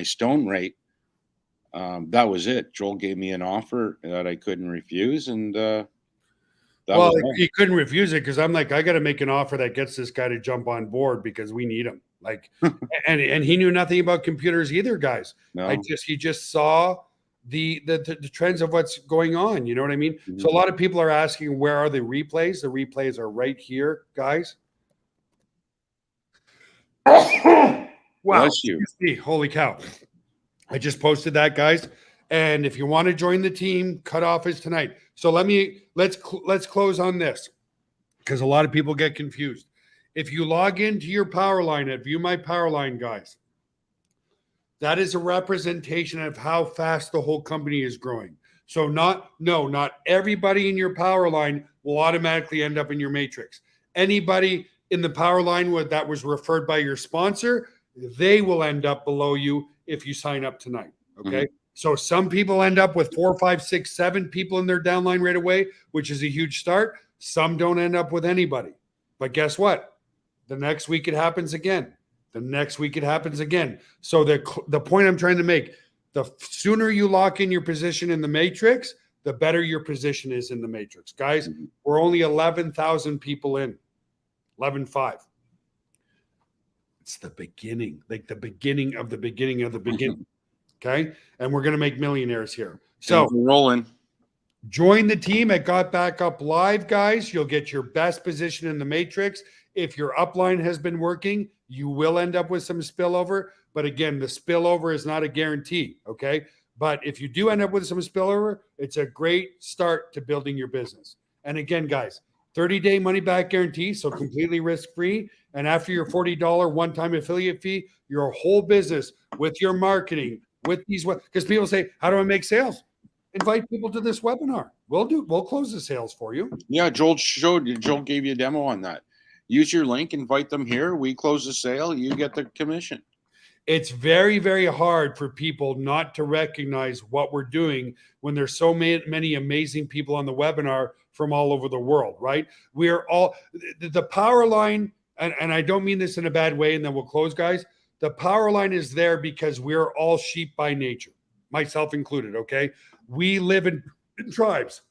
stone rate, that was it. Joel gave me an offer that I couldn't refuse, and that Well, was it. he couldn't refuse it because I'm like, I got to make an offer that gets this guy to jump on board because we need him. Like, and he knew nothing about computers either, guys. No. He just saw the trends of what's going on. You know what I mean? Mhm. So a lot of people are asking, where are the replays? The replays are right here, guys. Wow. Bless you. Excuse me. Holy cow. I just posted that, guys. And if you want to join the team, cutoff is tonight. So let's close on this because a lot of people get confused. If you log into your Powerline at View My Powerline, guys, that is a representation of how fast the whole company is growing. So not everybody in your Powerline will automatically end up in your matrix. Anybody in the Powerline that was referred by your sponsor, they will end up below you if you sign up tonight. Okay. Mhm. So some people end up with 4, 5, 6, 7 people in their downline right away, which is a huge start. Some don't end up with anybody. But guess what? The next week it happens again. The next week it happens again. So the point I'm trying to make, the sooner you lock in your position in the matrix, the better your position is in the matrix. Guys, Mhm. we're only 11,000 people in. 11,500. It's the beginning, like the beginning of the beginning of the beginning. Okay. And we're going to make millionaires here. So Things are rolling. join the team at Got Back Up Live, guys. You'll get your best position in the matrix. If your upline has been working, you will end up with some spillover. But again, the spillover is not a guarantee. Okay. But if you do end up with some spillover, it's a great start to building your business. And again, guys, 30-day money back guarantee, so completely risk free. And after your $40 one-time affiliate fee, your whole business with your marketing, with these, because people say, how do I make sales? Invite people to this webinar. We'll close the sales for you. Yeah, Joel gave you a demo on that. Use your link, invite them here. We close the sale, you get the commission. It's very, very hard for people not to recognize what we're doing when there's so many amazing people on the webinar from all over the world, right? We are all the power line, and I don't mean this in a bad way, and then we'll close, guys. The power line is there because we're all sheep by nature, myself included, okay? We live in tribes.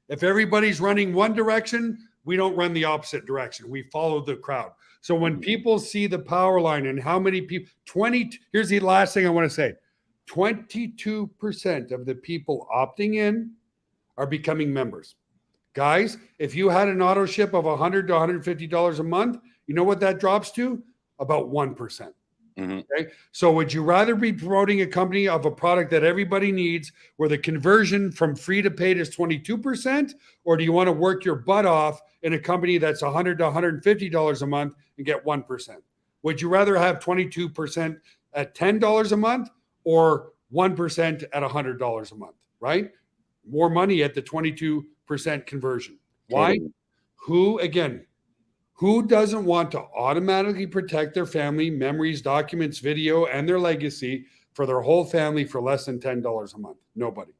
If everybody's running one direction, we don't run the opposite direction. We follow the crowd. So when people see the power line and how many people, here's the last thing I want to say. 22% of the people opting in are becoming members. Guys, if you had an auto ship of $100 to $150 a month, you know what that drops to? About 1%. Mm-hmm. Okay. So would you rather be promoting a company of a product that everybody needs where the conversion from free to paid is 22%? Or do you want to work your butt off in a company that's $100 to $150 a month and get 1%? Would you rather have 22% at $10 a month or 1% at $100 a month, right? More money at the 22% conversion. Why? Totally. Who doesn't want to automatically protect their family, memories, documents, video, and their legacy for their whole family for less than $10 a month? Nobody.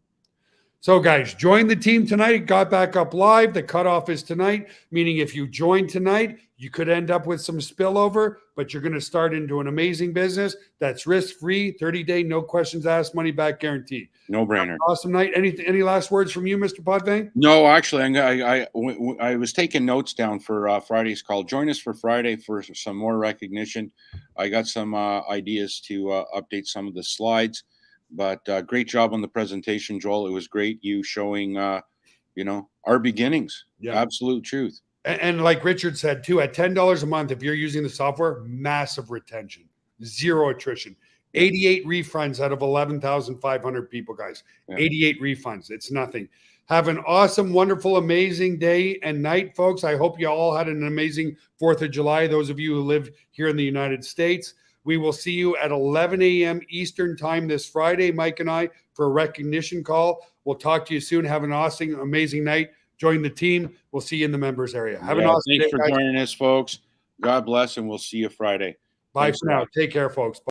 So, guys, join the team tonight. Got Back Up Live. The cutoff is tonight, meaning if you join tonight, you could end up with some spillover, but you're going to start into an amazing business that's risk-free, 30-day, no questions asked, money back guarantee. No brainer. Awesome night. Any last words from you, Mr. Potvin? No, actually, I was taking notes down for Friday's call. Join us for Friday for some more recognition. I got some ideas to update some of the slides, but great job on the presentation, Joel. It was great you showing, our beginnings. Yeah. Absolute truth. And like Richard said too, at $10 a month, if you're using the software, massive retention. zero attrition. 88 refunds out of 11,500 people, guys. Yeah. 88 refunds. It's nothing. Have an awesome, wonderful, amazing day and night, folks. I hope you all had an amazing 4th of July. Those of you who live here in the United States, we will see you at 11 a.m. Eastern time this Friday, Mike and I, for a recognition call. We'll talk to you soon. Have an awesome, amazing night. Join the team. We'll see you in the members area. Have an awesome Thanks day, for guys. joining us, folks. God bless, and we'll see you Friday. Bye Thanks for a now. lot. Take care, folks.